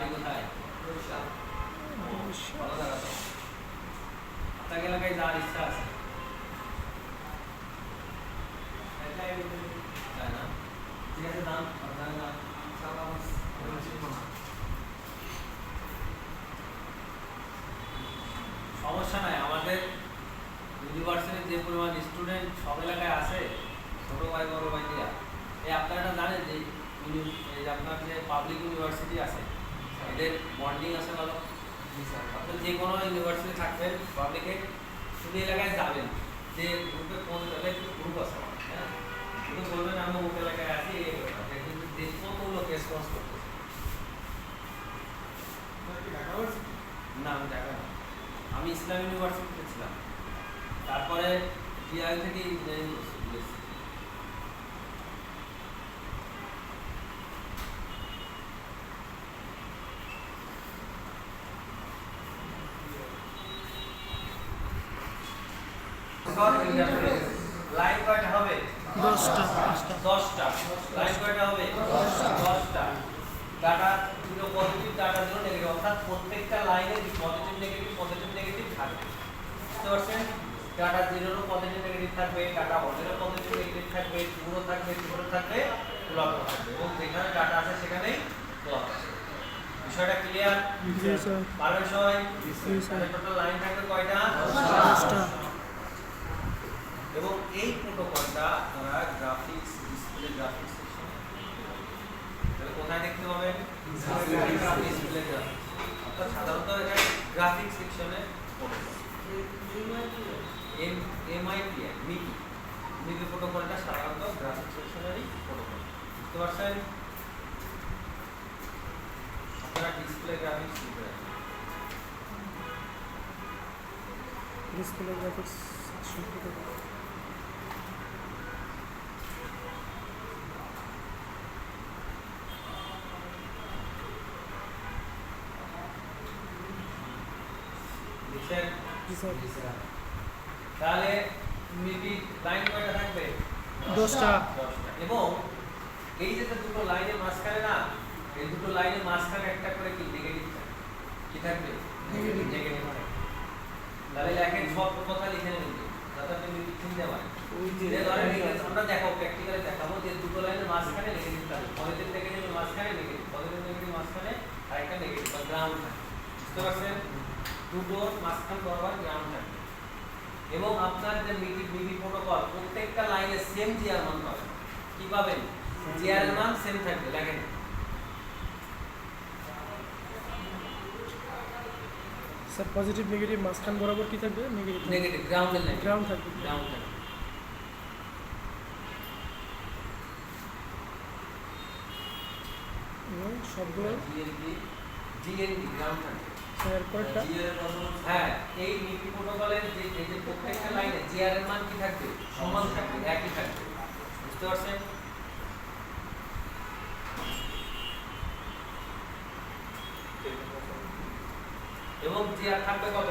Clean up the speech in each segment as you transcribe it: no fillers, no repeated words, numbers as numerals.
বাড়ি কোথায়? ভালো জায়গা তো। আপনার এলাকায় যাওয়ার ইচ্ছা আছে? তাই না? ঠিক আছে, দাম আপনার নাম সমস্যা নাই। আমাদের ইউনিভার্সিটির যে পরিমাণ স্টুডেন্ট সব এলাকায় আছে, ছোট ভাই বড় ভাই দিয়া, এই আপনারা জানেন যে এই যে আপনার যে পাবলিক ইউনিভার্সিটি আছে এদের বন্ডিং আছে ভালো। আপনি যে কোনো ইউনিভার্সিটি থাকবেন পাবলিকে, শুধু এলাকায় যাবেন, যে গ্রুপে ফোন দেবে, গ্রুপ আছে আমার, হ্যাঁ, শুধু বলবেন আমি ওই এলাকায় আছি, কিন্তু দেখবো কতগুলো রেসপন্স করতেছে। না, আমি ঢাকা না, আমি ইসলাম ইউনিভার্সিটিতে ছিলাম, তারপরে টিআই থেকে ইঞ্জিনিয়ারিং করছি বিএসসি। লাইন কয়টা হবে? 10টা। লাইন কয়টা হবে? 10টা। Data zero positive, data zero negative, অর্থাৎ প্রত্যেকটা লাইনে পজিটিভ নেগেটিভ থাকবে। বুঝতে পারছেন? ডাটা জিরোরও পজিটিভ নেগেটিভ থাকবে, ডাটা ওয়ানেরও পজিটিভ নেগেটিভ থাকবে, টুরও থাকবে, টুরও থাকবে, ব্লকও থাকবে, এবং যেখানে ডাটা আছে সেখানেই ব্লক আছে। বিষয়টা ক্লিয়ার? পারবেন সবাই? টোটাল লাইন থাকবে কয়টা? 10টা। এবং এই প্রোটোকলটা আপনারা গ্রাফিক্স ডিসপ্লে গ্রাফিক্স সেকশনে তাহলে কোথায় দেখতে পাবেন? ডিসপ্লে গ্রাফিক্স, অর্থাৎ সাধারণত এটা গ্রাফিক্স সেকশনে প্রোটোকল মিপি প্রোটোকলটা সাধারণত গ্রাফিক্স সেকশনেরই প্রোটোকল। বুঝতে পারছেন? আপনারা ডিসপ্লে গ্রাফিক্স শিখবেন। ডিসপ্লে গ্রাফিক্স সম্পর্কে লিখছেন? জি স্যার। তাহলে মিপি লাইন কয়টা থাকবে? 10টা। এবং এই যে দুটো লাইনের মাঝখানে না, এই দুটো লাইনের মাঝখানে একটা করে কি নেগেটিভ থাকবে। কি থাকবে? নেগেটিভ থাকবে। তাহলে লেখেন সব কথা লিখে নেবেন, যাতে আপনি মিপি চিনতে পারেন। যে ধরেন আমরা দেখাবো, প্র্যাকটিক্যালি দেখাবো যে দুটো লাইনের মাঝখানে নেগেটিভ থাকবে, পজিটিভ নেগেটিভের মাঝখানে নেগেটিভ, পজিটিভ নেগেটিভ মাঝখানে আরেকটা নেগেটিভ বা গ্রাউন্ড থাকবে। বুঝতে পারছেন? দুটোর মাঝখান বরাবর গ্রাউন্ড থাকবে। এবং আপনার যে মিপি প্রোটোকল প্রত্যেকটা লাইনে সেম জিআর মান পাবেন। কি পাবেন? জিআর মান সেম থাকবে। লেখেন স্যার, পজিটিভ নেগেটিভ মাঝখান বরাবর কি থাকবে? নেগেটিভ গ্রাউন্ডের লাইন, গ্রাউন্ড থাকবে। গ্রাউন্ড থাকবে। এবং সবগুলো জিএনডি গ্রাউন্ড থাকবে। স্যার পরেরটা হ্যাঁ, এই মিপি প্রোটোকলের যে এই যে প্রত্যেকটা লাইনে জিআর এর মান কি থাকবে? সমান থাকবে, একই থাকবে। বুঝতে পারছেন? এবং জিআর থাকবে কত?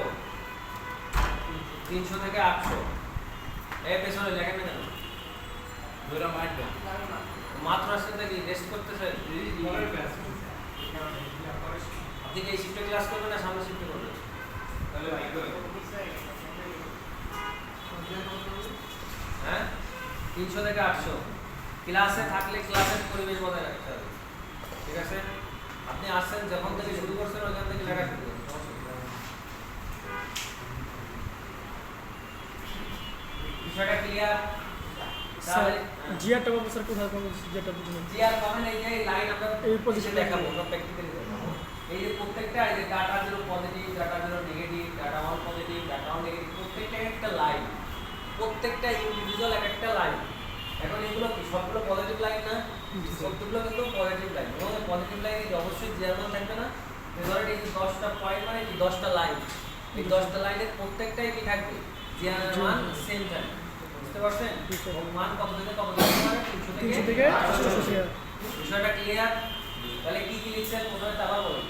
300 থেকে 800। এই পেছনে লেখেন না কেন? দুইটা মারবে মাত্র আসলে কি রেস্ট করতেছে? আপনি কি এই শিফটে ক্লাস করবেন না সামনে শিফটে করবেন? হ্যাঁ, 300 থেকে 800 ক্লাসে থাকলে ক্লাসের পরিবেশ বজায় রাখতে হবে। ঠিক আছে? আপনি আসছেন যখন থেকে শুরু করছেন ওইখান থেকে লেখা শুরু করুন। বিষয়টা ক্লিয়ার? স্যার জিআরটা পাবো স্যার, কোথায় পাবো জিআরটা বুঝুন? জিআর পাবেন এই যে লাইন আমরা এই পজিশন দেখাবো, আমরা প্র্যাকটিক্যালি দেখাবো। এই যে প্রত্যেকটা এই যে data zero positive, data zero negative, data one positive, data one negative, প্রত্যেকটা একটা লাইন, প্রত্যেকটা ইন্ডিভিজুয়াল একটা লাইন। এখন এগুলো কি সবগুলো পজিটিভ লাইন না? সবগুলো কিন্তু পজিটিভ লাইন। এবং পজিটিভ লাইনে অবশ্যই জিআর মান থাকবে না। ধরেন এই যে 10টা পয়েন্ট মানে কি 10টা লাইন, এই 10টা লাইনের প্রত্যেকটাই কি থাকবে? জিআর মান সেম থাকবে। বুঝতে পারছেন? এবং মান কত থেকে কত থাকতে পারে? 300 থেকে 800। বিষয়টা ক্লিয়ার? তাহলে কি কি লিখছেন প্রথমে আবার বলুন।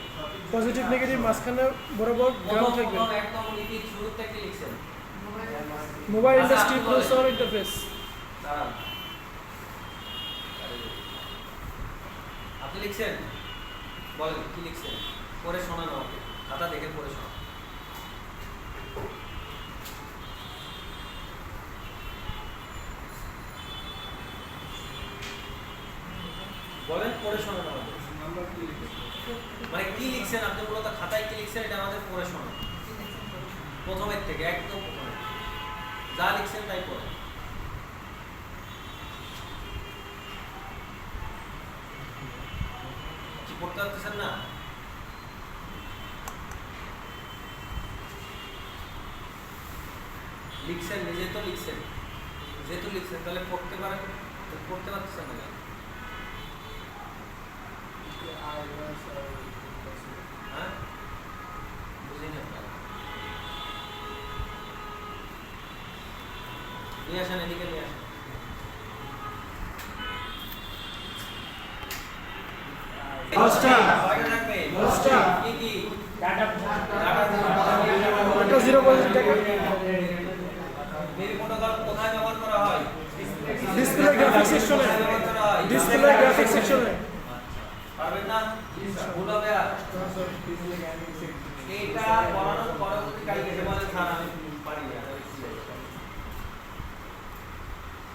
পজিটিভ নেগেটিভ মাঝখানে বরাবর গ্রাউন্ড থাকবে। একদম লিখি শুরুতে কি লিখছেন? Mobile industry processor interface. আপনি লিখছেন? বলেন কি লিখছেন, পড়ে শোনান আমাকে, খাতা দেখে পড়ে শোনান। বলেন পড়ে শোনান আমাদের। মানে কি লিখছেন আপনি, মূলত খাতায় কি লিখছেন এটা আমাদের পড়ে শোনান প্রথমের থেকে, একদম প্রথমে যা লিখছেন তাই পড়েন। কি পড়তে পারতেছেন না? লিখছেন, নিজে তো লিখছেন, যেহেতু লিখছেন তাহলে পড়তে পারেন, তো পড়তে পারতেছেন না কেন? হ্যাঁ বুঝিনি আপনারা। নিয়ে আসেন, এদিকে নিয়ে আসেন। দশটা। কয়টা থাকবে? দশটা। কি কি? ডাটা ডাটা জিরো বলতে টাকা মেল প্রোটোকল কোথায় ব্যবহার করা হয়? ডিসপ্লে গ্রাফিক্স সেকশনে, ব্যবহার করা হয় ডিসপ্লে গ্রাফিক্স সেকশনে। পারবেন না? ভুল হবে আর। এইটা পড়ানোর পরবর্তী কালকে যে বলেন স্যার আমি পারি না,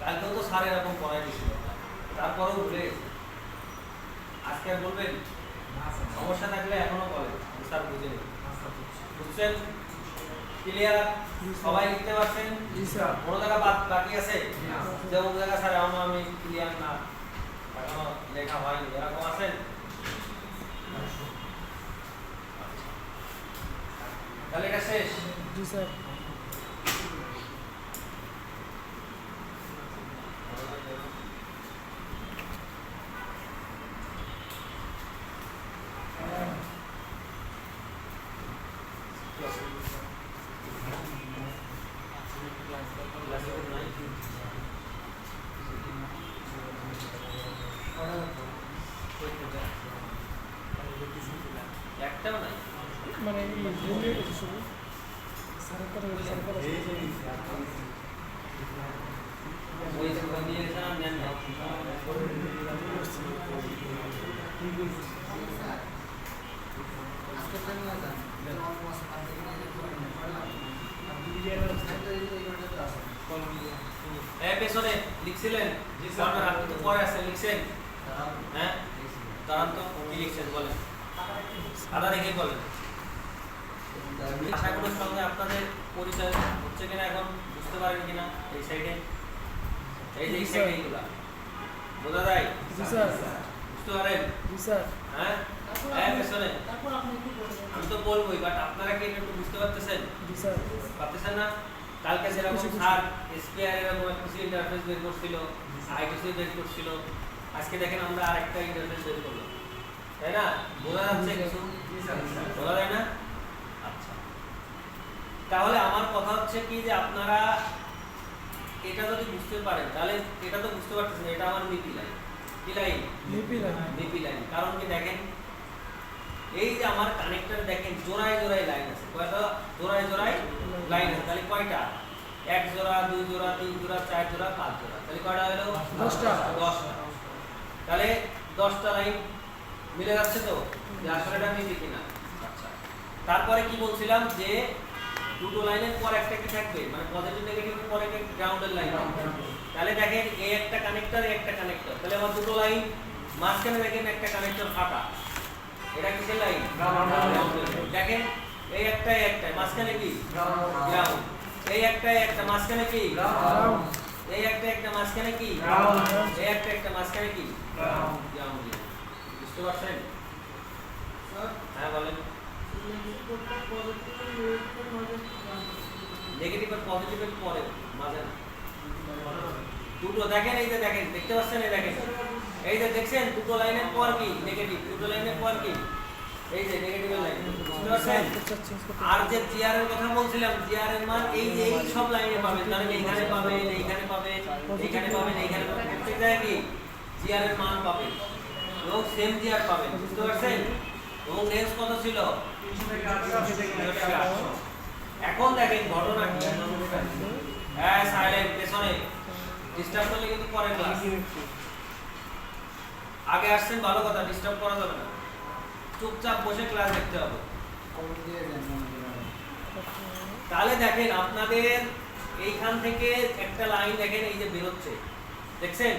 কালকেও তো স্যার এরকম পড়াই দিয়েছিল, তারপরেও ভুলে গেছে। আজকে আর বলবেন? সমস্যা থাকলে এখনো বলেন, স্যার বুঝে নিন। বুঝছেন? ক্লিয়ার? সবাই লিখতে পারছেন? জি স্যার। কোনো জায়গা বাকি আছে? যেমন জায়গা স্যার এখনো আমি ক্লিয়ার না, এখনো লেখা হয়নি, এরকম আছেন? তাহলে এটা শেষ? জি স্যার। একটাও নাই। মানে এই রিলেট আছে শুধু স্যারের কথা স্যারের কথা ওই যে ওখানে নিয়ে গেছেন আর নেন না। পেছনে লিখছিলেন? আপনার আপনি তো পরে আসছেন, লিখছেন? হ্যাঁ দাঁড়ান তো, কি লিখছেন বলেন, আদা দেখে বলেন। ভাষাগুলোর সঙ্গে আপনাদের পরিচয় হচ্ছে কিনা এখন বুঝতে পারেন কিনা? এই সাইডে, এই যে এই সাইডে এইগুলা বোঝা যায়? জি স্যার। বুঝতে পারেন? জি স্যার। হ্যাঁ পেছনে আমি তো বলবোই, বাট আপনারা কি এটা একটু বুঝতে পারতেছেন? জি স্যার। পারতেছেন না? কালকে যেরকম স্যার এসপিআর এরকম একটা ইন্টারফেস বের করছিল, আইটিসি বের করছিল, আজকে দেখেন আমরা আরেকটা ইন্টারফেস বের করলাম, তাই না? বোঝা যাচ্ছে কিছু? বোঝা যায় না? আচ্ছা, তাহলে আমার কথা হচ্ছে কি যে আপনারা এটা যদি বুঝতে পারেন তাহলে এটা তো বুঝতে পারতেছেন এটা আমার নিপি লাইন। কি লাইন? নিপি লাইন। কারণ কি দেখেন, এই যে আমার কানেক্টর দেখেন জোড়ায় জোড়ায় লাইন আছে, কয়টা জোড়ায় জোড়ায় লাইন আছে? তাহলে কয়টা? এক জোড়া, দুই জোড়া, তিন জোড়া, চার জোড়া, পাঁচ জোড়া, তাহলে কয়টা হলো? 10টা। 10টা। তাহলে 10টা লাইন মিলে যাচ্ছে তো, যে আসলে এটা নিপি কিনা। আচ্ছা, তারপরে কি বলছিলাম যে দুটো লাইনের পর একটা কি থাকবে, মানে পজিটিভ নেগেটিভের পরে গ্রাউন্ডের লাইন। তাহলে দেখেন এই একটা কানেক্টর, এই একটা কানেক্টর, তাহলে আমার দুটো লাইন, মাঝখানে দেখেন একটা কানেক্টর ফাঁকা, এটা কিসের লাইন? গ্রাউন্ডের। দেখেন এই একটা মাঝখানে কি? গ্রাউন্ড। এই একটা মাঝখানে কি? গ্রাউন্ড। এই একটা মাঝখানে কি? গ্রাউন্ড। এই একটা মাঝখানে কি? গ্রাউন্ড। বুঝতে পারছেন? হ্যাঁ বলেন। নেগেটিভ আর পজিটিভের পরে মাঝে না, দুটো দেখেন, এই যে দেখেন, দেখতে পাচ্ছেন? এই দেখেন, এই যে দেখছেন দুটো লাইনের পর কি নেগেটিভ, দুটো লাইনের পর কি এই যে নেগেটিভের লাইন। বুঝতে পারছেন? আর যে জিআর এর কথা বলছিলাম, জিআর এর মান এই যে এই সব লাইনে পাবেন, মানে এইখানে পাবেন, এইখানে পাবেন, এইখানে পাবেন, এইখানে পাবেন, প্রত্যেক জায়গায় কি জিআর এর মান পাবেন এবং সেম জিআর পাবেন। বুঝতে পারছেন? এবং রেঞ্জ কত ছিল? 800। এখন দেখেন ঘটনা কি, হ্যাঁ সাইলেন্ট, পেছনে ডিস্টার্ব করলে কিন্তু পরের ক্লাস। আগে আসছেন ভালো কথা, ডিস্টার্ব করা যাবে না। চুপচাপ বসে ক্লাস দেখতে হবে। তাহলে দেখেন আপনাদের এইখান থেকে একটা লাইন দেখেন এই যে বেরোচ্ছে, দেখছেন?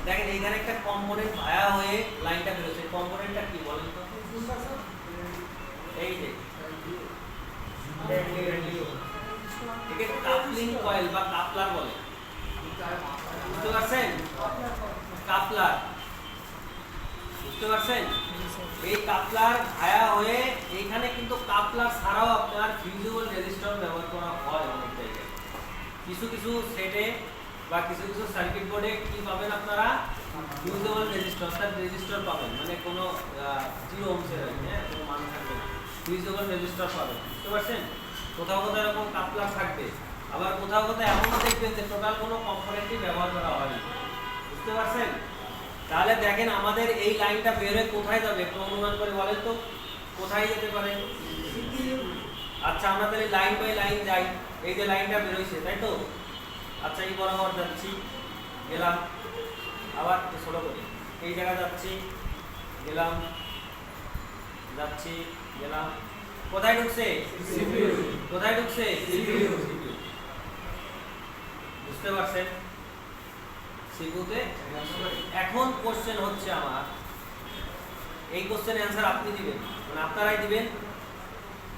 দেখেন এইখানে একটা কম্পোনেন্ট ভায়া হয়ে লাইনটা বেরোচ্ছে, কম্পোনেন্টটা কি বলেন তো? এই যে একে কাপলিং কয়েল বা কাপলার বলে, বুঝতে পারছেন? কাপলার, বুঝতে পারছেন? এই কাপলার ভায়া হয়ে এইখানে কিন্তু কাপলার ছাড়াও আপনার ফিউজেবল রেজিস্টর ব্যবহার করা হয় অনেক জায়গায়। কিছু কিছু সেটে বা কিছু কিছু সার্কিট বোর্ডে কি পাবেন আপনারা? ফিউজেবল রেজিস্টর, তার রেজিস্টর পাবেন, মানে কোনো 0 ওহমসের, হ্যাঁ, কোনো মান থাকবে না, ফিউজেবল রেজিস্টর পাবেন, বুঝতে পারছেন? কোথাও কোথাও এরকম কাপলার থাকবে, আবার কোথাও কোথাও এমনও দেখবেন যে টোটাল কোনো কম্পোনেন্টই ব্যবহার করা হয়নি, বুঝতে পারছেন? তাহলে দেখেন আমাদের এই লাইনটা বের হয়ে কোথায় যাবে একটু অনুমান করে বলেন তো, কোথায় যেতে পারে? আচ্ছা আমরা তাহলে লাইন বাই লাইন যাই। এই যে লাইনটা বের হইছে, তাই তো? আচ্ছা এই বরাবর যাচ্ছি, গেলাম, আবার একটু ছোট করি, এই জায়গা যাচ্ছি, গেলাম, যাচ্ছি, গেলাম, কোথায় ঢুকছে? সিপিইউ। কোথায় ঢুকছে? সিপিইউ। বুঝতে পারছেন? সিপিইউতে। এখন কোশ্চেন হচ্ছে আমার, এই কোশ্চেনের অ্যানসার আপনি দিবেন, মানে আপনারাই দিবেন,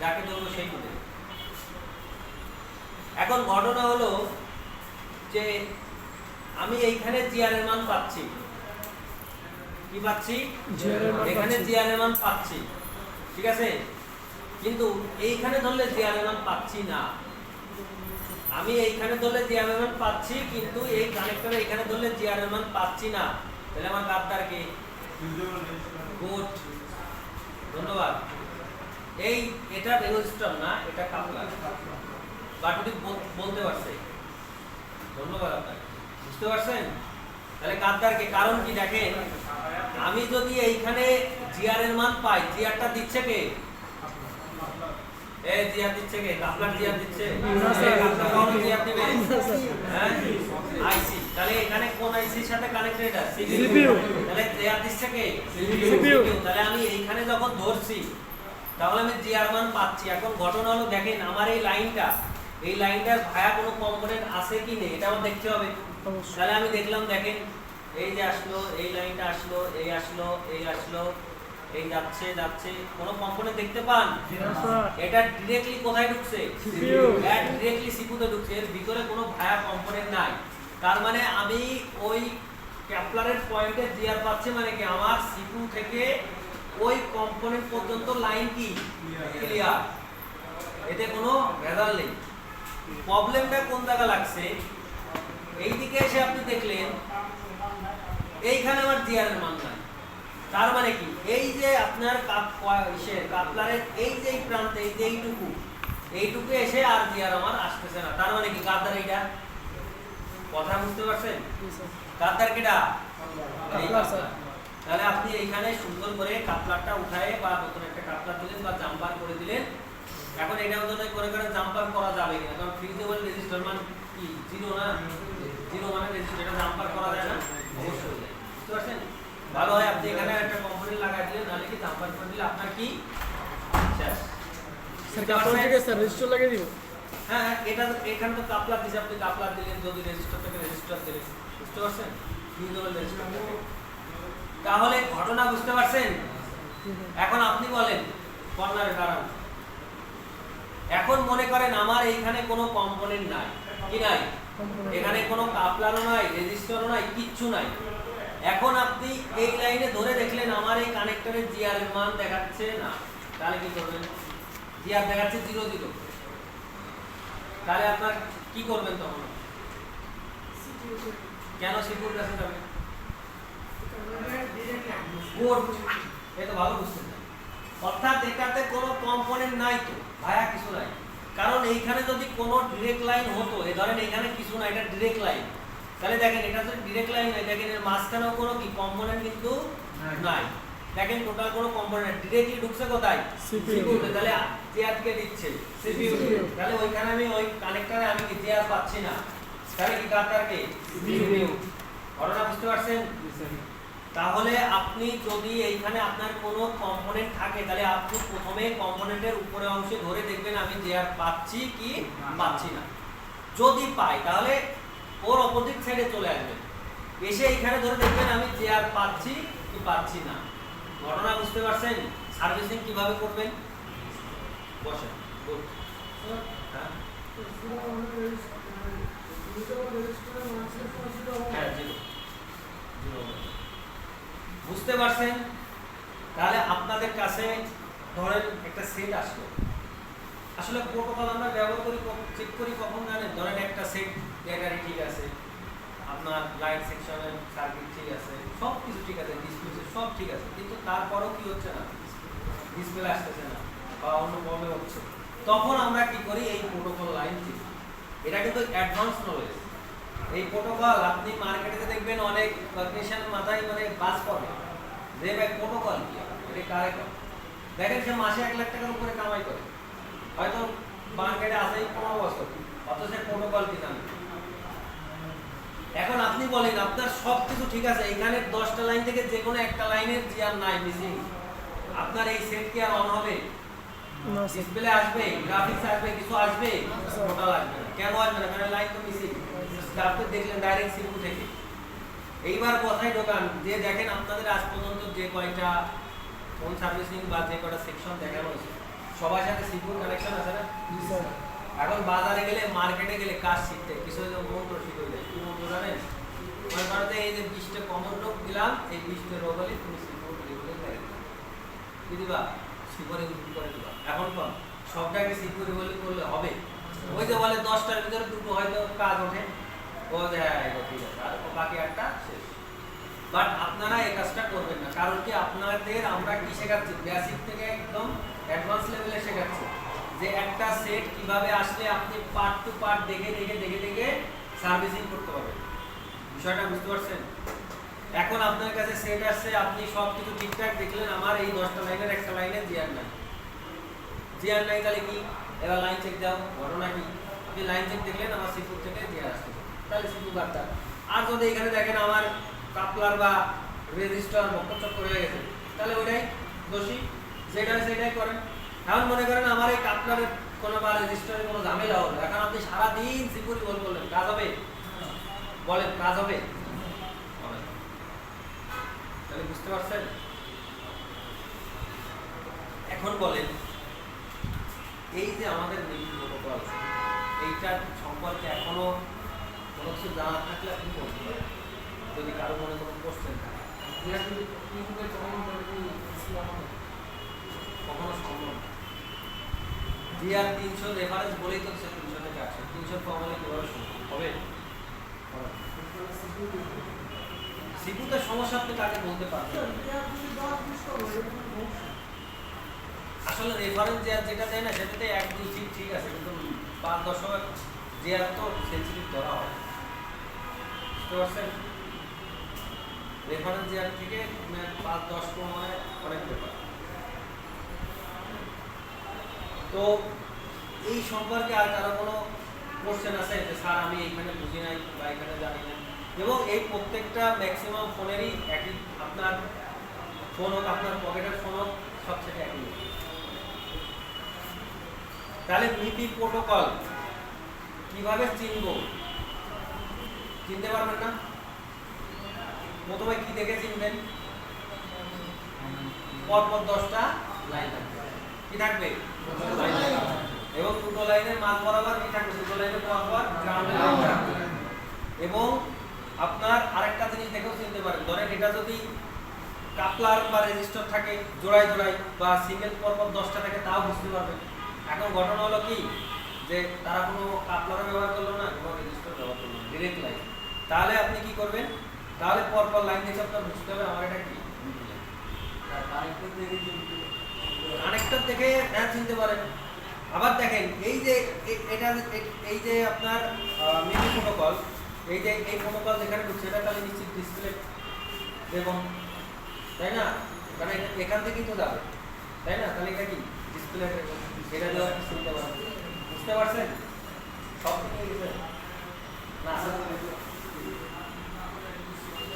যাকে বলবো সেই দিবেন। এখন ঘটনা হলো যে আমি এইখানে জিআর এর মান পাচ্ছি, কি পাচ্ছি? এখানে জিআর এর মান পাচ্ছি, ঠিক আছে? কিন্তু এইখানে ধরলে জিআর এর মান পাচ্ছি না। আমি এইখানে ধরলে জিআর এর মান পাচ্ছি, কিন্তু এই কানেক্টরে এখানে ধরলে জিআর এর মান পাচ্ছি না। তাহলে আমার গাদ্দার কি? গুড, ধন্যবাদ। এই এটা রেজিস্টর না, এটা কাপলার। বাটুটি বলতে পারছে, ধন্যবাদ আপনাকে, বুঝতে পারছেন? তাহলে গাদ্দার কে? কারণ কি দেখেন, আমি যদি এইখানে জিআর এর মান পাই, জিআরটা দিচ্ছে কে? এই জিআর দিচ্ছে কে? কাপলার জিআর দিচ্ছে? এই কাপলার কোন জিআর দিবে? হ্যাঁ, আইসি। তাহলে এখানে কোন আইসির সাথে কানেক্টেড আছে? সিপিইউ। তাহলে জিআর দিচ্ছে কে? সিপিইউ। তাহলে আমি এইখানে যখন ধরছি তাহলে আমি জিআর মান পাচ্ছি। এখন ঘটনা হলো দেখেন আমার এই লাইনটা, এই লাইনটার ভায়া কোনো কম্পোনেন্ট আছে কি নেই এটা আমার দেখতে হবে। তাহলে আমি দেখলাম, দেখেন এই যে আসলো, এই লাইনটা আসলো, এই আসলো, এই আসলো, এই যাচ্ছে যাচ্ছে, কোনো কম্পোনেন্ট দেখতে পান? এটা ডাইরেক্টলি কোথায় ঢুকছে? সিপিইউ। এটা ডাইরেক্টলি সিপিইউতে ঢুকছে, এর ভিতরে কোনো ভায়া কম্পোনেন্ট নাই। তার মানে আমি ওই ক্যাপলারের পয়েন্টে জিআর পাচ্ছি, মানে কি আমার সিপিইউ থেকে ওই কম্পোনেন্ট পর্যন্ত লাইন কি ক্লিয়ার, এতে কোনো ভেজাল নেই। প্রবলেমটা কোন জায়গা লাগছে? এইদিকে এসে আপনি দেখলেন এইখানে আমার জিআর এর মান নাই। তার মানে কি এই যে আপনার কাপলারের এই যে প্রান্তে, এই যে এইটুকু এসে আর জিআর আমার আসতেছে না। তার মানে কি গাদ্দার এইটা? কথা বুঝতে পারছেন? গাদ্দার কেটা? তাহলে আপনি এইখানে সুন্দর করে কাপলারটা উঠায় বা নতুন একটা কাপলার দিলেন বা জাম্পার করে দিলেন। এখন এটা ওজনে করে করে জাম্পার করা যাবে কিনা, কারণ ফিউজেবল রেজিস্টর মান কি 0 না? 0 মানে রেজিস্টর, এটা জাম্পার করা যায় না? অবশ্যই যায়, বুঝতে পারছেন? ভালো হয় আপনি এখানে একটা কম্পোনেন্ট লাগাই দিলেন, নাহলে কি জাম্পার করে দিলে আপনার কি শেষ। স্যার কাপলার থেকে স্যার রেজিস্টার লাগিয়ে দিব? হ্যাঁ হ্যাঁ, এটা এখানে তো কাপলার দিছে, আপনি কাপলার দিলেন, যদি রেজিস্টার থেকে রেজিস্টার দিলেন, বুঝতে পারছেন? Fusible register. তাহলে ঘটনা বুঝতে পারছেন? এখন আপনি বলেন কর্নারে দাঁড়ান। এখন মনে করেন আমার এইখানে কোনো কম্পোনেন্ট নাই, কি নাই? এখানে কোনো কাপলারও নাই, রেজিস্টারও নাই, কিচ্ছু নাই। এখন আপনি এই লাইনে ধরে দেখলেন আমার এই কানেক্টরের জিআর এর মান দেখাচ্ছে না, তাহলে কি করবেন? জিআর দেখাচ্ছে 0 0, তাহলে আপনার কি করবেন তখন? কেন সিপিইউর কাছে যাবেন? কোড, এটা ভালো বুঝতে চাই। অর্থাৎ এটাতে কোনো কম্পোনেন্ট নাই তো, ভায়া কিছু নাই। কারণ এইখানে যদি কোনো ডাইরেক্ট লাইন হতো, এই ধরেন এখানে কিছু না, এটা ডাইরেক্ট লাইন, তাহলে দেখেন এটা যদি ডাইরেক্ট লাইন হয়, দেখেন এর মাঝখানেও কোনো কি কম্পোনেন্ট কিন্তু নাই। দেখেন টোটাল কোনো কম্পোনেন্ট ডাইরেক্টলি ঢুকছে কোথায়? সিপিইউতে। তাহলে জিআর কে দিচ্ছে সিপিইউ। তাহলে ওইখানে আমি ওই কানেক্টরে আমি কি জিআর পাচ্ছি না, তাহলে কি কাটার কে? সিপিইউ। ঘটনা বুঝতে পারছেন? তাহলে আপনি যদি এইখানে আপনার কোনো কম্পোনেন্ট থাকে তাহলে আপনি প্রথমে কম্পোনেন্টের উপরের অংশে ধরে দেখবেন আমি যে আর পাচ্ছি কি পাচ্ছি না। যদি পাই তাহলে ওর অপোজিট সাইডে চলে আসবেন, এসে এইখানে ধরে দেখবেন আমি যে আর পাচ্ছি কি পাচ্ছি না। ঘটনা বুঝতে পারছেন? সার্ভিসিং কিভাবে করবেন? বসেন। গুড। হ্যাঁ হ্যাঁ জিরো জিরো। বুঝতে পারছেন? তাহলে আপনাদের কাছে ধরেন একটা সেট আসলো, আসলে প্রোটোকল আমরা ব্যবহার করি চেক করি কখন জানেন? ধরেন একটা সেট ব্যাটারি ঠিক আছে, আপনার লাইট সেকশনের সার্কিট ঠিক আছে, সব কিছু ঠিক আছে, ডিসপ্লে সব ঠিক আছে, কিন্তু তারপরেও কি হচ্ছে না, ডিসপ্লে আসতেছে না বা অন্য প্রবলেম হচ্ছে, তখন আমরা কি করি? এই প্রোটোকল লাইন চিনি। এটা কিন্তু অ্যাডভান্স নলেজ। এই প্রোটোকল আপনি মার্কেটে দেখবেন অনেক টেকনিশিয়ান মাথায় মানে বাস করে যে ভাই প্রোটোকল কি, এটা কারে করে। দেখেন সে মাসে 1 লাখ টাকার উপরে কামাই করে, হয়তো মার্কেটে আসেই 15 বছর, অথচ প্রোটোকল কি জানে। এখন আপনি বলেন আপনার সব কিছু ঠিক আছে, এখানে 10টা লাইন থেকে যে কোনো একটা লাইনের জিআর নাই মিসিং, আপনার এই সেট কি আর অন হবে? না স্যার। ডিসপ্লে আসবে, গ্রাফিক্স আসবে, কিছু আসবে, টোটাল আসবে না। কেন আসবে না? কারণ লাইন তো মিসিং। আপনি দেখলেন ডাইরেক্ট সিপু থেকে। এইবার কথাই ঢোকান যে দেখেন আপনাদের আজ পর্যন্ত যে কয়টা ফোন সার্ভিসিং বা যে কয়টা সেকশন দেখানো হয়েছে সবার সাথে সিপুর কানেকশন আছে না? স্যার এখন বাজারে গেলে মার্কেটে গেলে কাজ শিখতে কিছু হলে মন্ত্র শিখে যায়। কি মন্ত্র জানেন? মনে করেন যে এই যে 20টা কমন রোগ দিলাম, এই 20টা রোগ হলে তুমি সিপুর লেভেলে লাগে কি দিবা? সিপুরে করে দিবা। এখন কোন সবটাকে সিপুরে বলে করলে হবে? ওই যে বলে 10টার ভিতরে দুটো হয়তো কাজ ওঠে, ও হ্যাঁ এটা ঠিক আছে, আর বাকি একটা শেষ। বাট আপনারা এই কাজটা করবেন না, কারণ কি আপনাদের আমরা কি শেখাচ্ছি? বেসিক থেকে একদম অ্যাডভান্স লেভেলে শেখাচ্ছি যে একটা সেট কিভাবে আসলে আপনি পার্ট টু পার্ট দেখে সার্ভিসিং করতে পারবেন। বিষয়টা বুঝতে পারছেন? এখন আপনার কাছে সেট আসছে, আপনি সব কিছু ঠিকঠাক দেখলেন, আমার এই 10টা লাইনের একটা লাইনে জিআর নাই, জিআর নাই তাহলে কি? এবার লাইন চেক দাও। ঘটনা কি? আপনি লাইন চেক দেখলেন আমার সিপুর থেকে জিআর আসছে, তাহলে সিপু বার্তা। আর যদি এখানে দেখেন আমার কাপলার বা রেজিস্টার বক্রচক্র হয়ে গেছে, তাহলে ওইটাই দোষী, সেটাই করেন। এখন মনে করেন আমার এই কাপলারের কোনো বা রেজিস্টারের কোনো ঝামেলা হলো, এখন আপনি সারাদিন সিপুরি বল করলেন, কাজ হবে? বলেন কাজ হবে? তাহলে বুঝতে পারছেন? এখন বলেন এই যে আমাদের মিটিং প্রোটোকল, এইটার সম্পর্কে এখনো কোনো কিছু জানা থাকলে আপনি বলতে পারেন, যদি কারো মনে কোনো কোশ্চেন থাকে। কখনো সম্ভব না। জিআর 300 রেফারেন্স বলেই তো 300 থেকে 800, 300 ফর্মালি কিভাবে সম্ভব হবে? সিপুতে সমস্যা আপনি কাকে বলতে পারবেন? আসলে রেফারেন্স জিআর যেটা দেয় না সেটাতে 1-2 সিট ঠিক আছে, কিন্তু 5-10 জিআর তো সেন্সিটিভ ধরা হয়। বুঝতে পারছেন? রেফারেন্স জিআর থেকে 5-10 মানে অনেক ব্যাপার। তো এই সম্পর্কে আর কারো কোনো কোশ্চেন আছে যে স্যার আমি এইখানে বুঝি নাই বা এখানে জানি না? এবং এই প্রত্যেকটা ম্যাক্সিমাম ফোনেরই একই, আপনার ফোন হোক, আপনার পকেটের ফোন হোক, সবচেয়ে একই। তাহলে মিপি প্রোটোকল কিভাবে চিনব? চিনতে পারবেন না? প্রথমে কি দেখে চিনবেন? পরপর 10টা লাইন থাকবে। কি থাকবে? এবং দুটো লাইনের মাঝ বরাবর কি থাকবে? দুটো লাইনের পরপর গ্রাউন্ডের লাইন থাকবে। এবং আপনার আরেকটা জিনিস দেখেও চিনতে পারেন, ধরেন এটা যদি কাপলার বা রেজিস্টার থাকে জোড়ায় বা সিঙ্গেল পরপর 10টা থাকে, তাও বুঝতে পারবেন। এখন ঘটনা হলো কি যে তারা কোনো কাপলার ব্যবহার করলো না, কোনো রেজিস্টার ব্যবহার করলো না, ডিরেক্ট লাইন। তাহলে আপনি কি করবেন? তাহলে পরপর লাইন দেখে আপনার বুঝতে হবে আমার এটা কি। কানেক্টর দেখে হ্যাঁ চিনতে পারেন। আবার দেখেন এই যে এটা এই যে আপনার মিনি প্রোটোকল, এই যে এই প্রোটোকল যেখানে ঢুকছে এটা তাহলে নিশ্চিত ডিসপ্লে দেখুন, তাই না? কারণ এখান থেকেই তো যাবে, তাই না? তাহলে এটা কি ডিসপ্লে, এটা দিয়ে আপনি চিনতে পারেন। বুঝতে পারছেন? সব ঠিক গেছে না?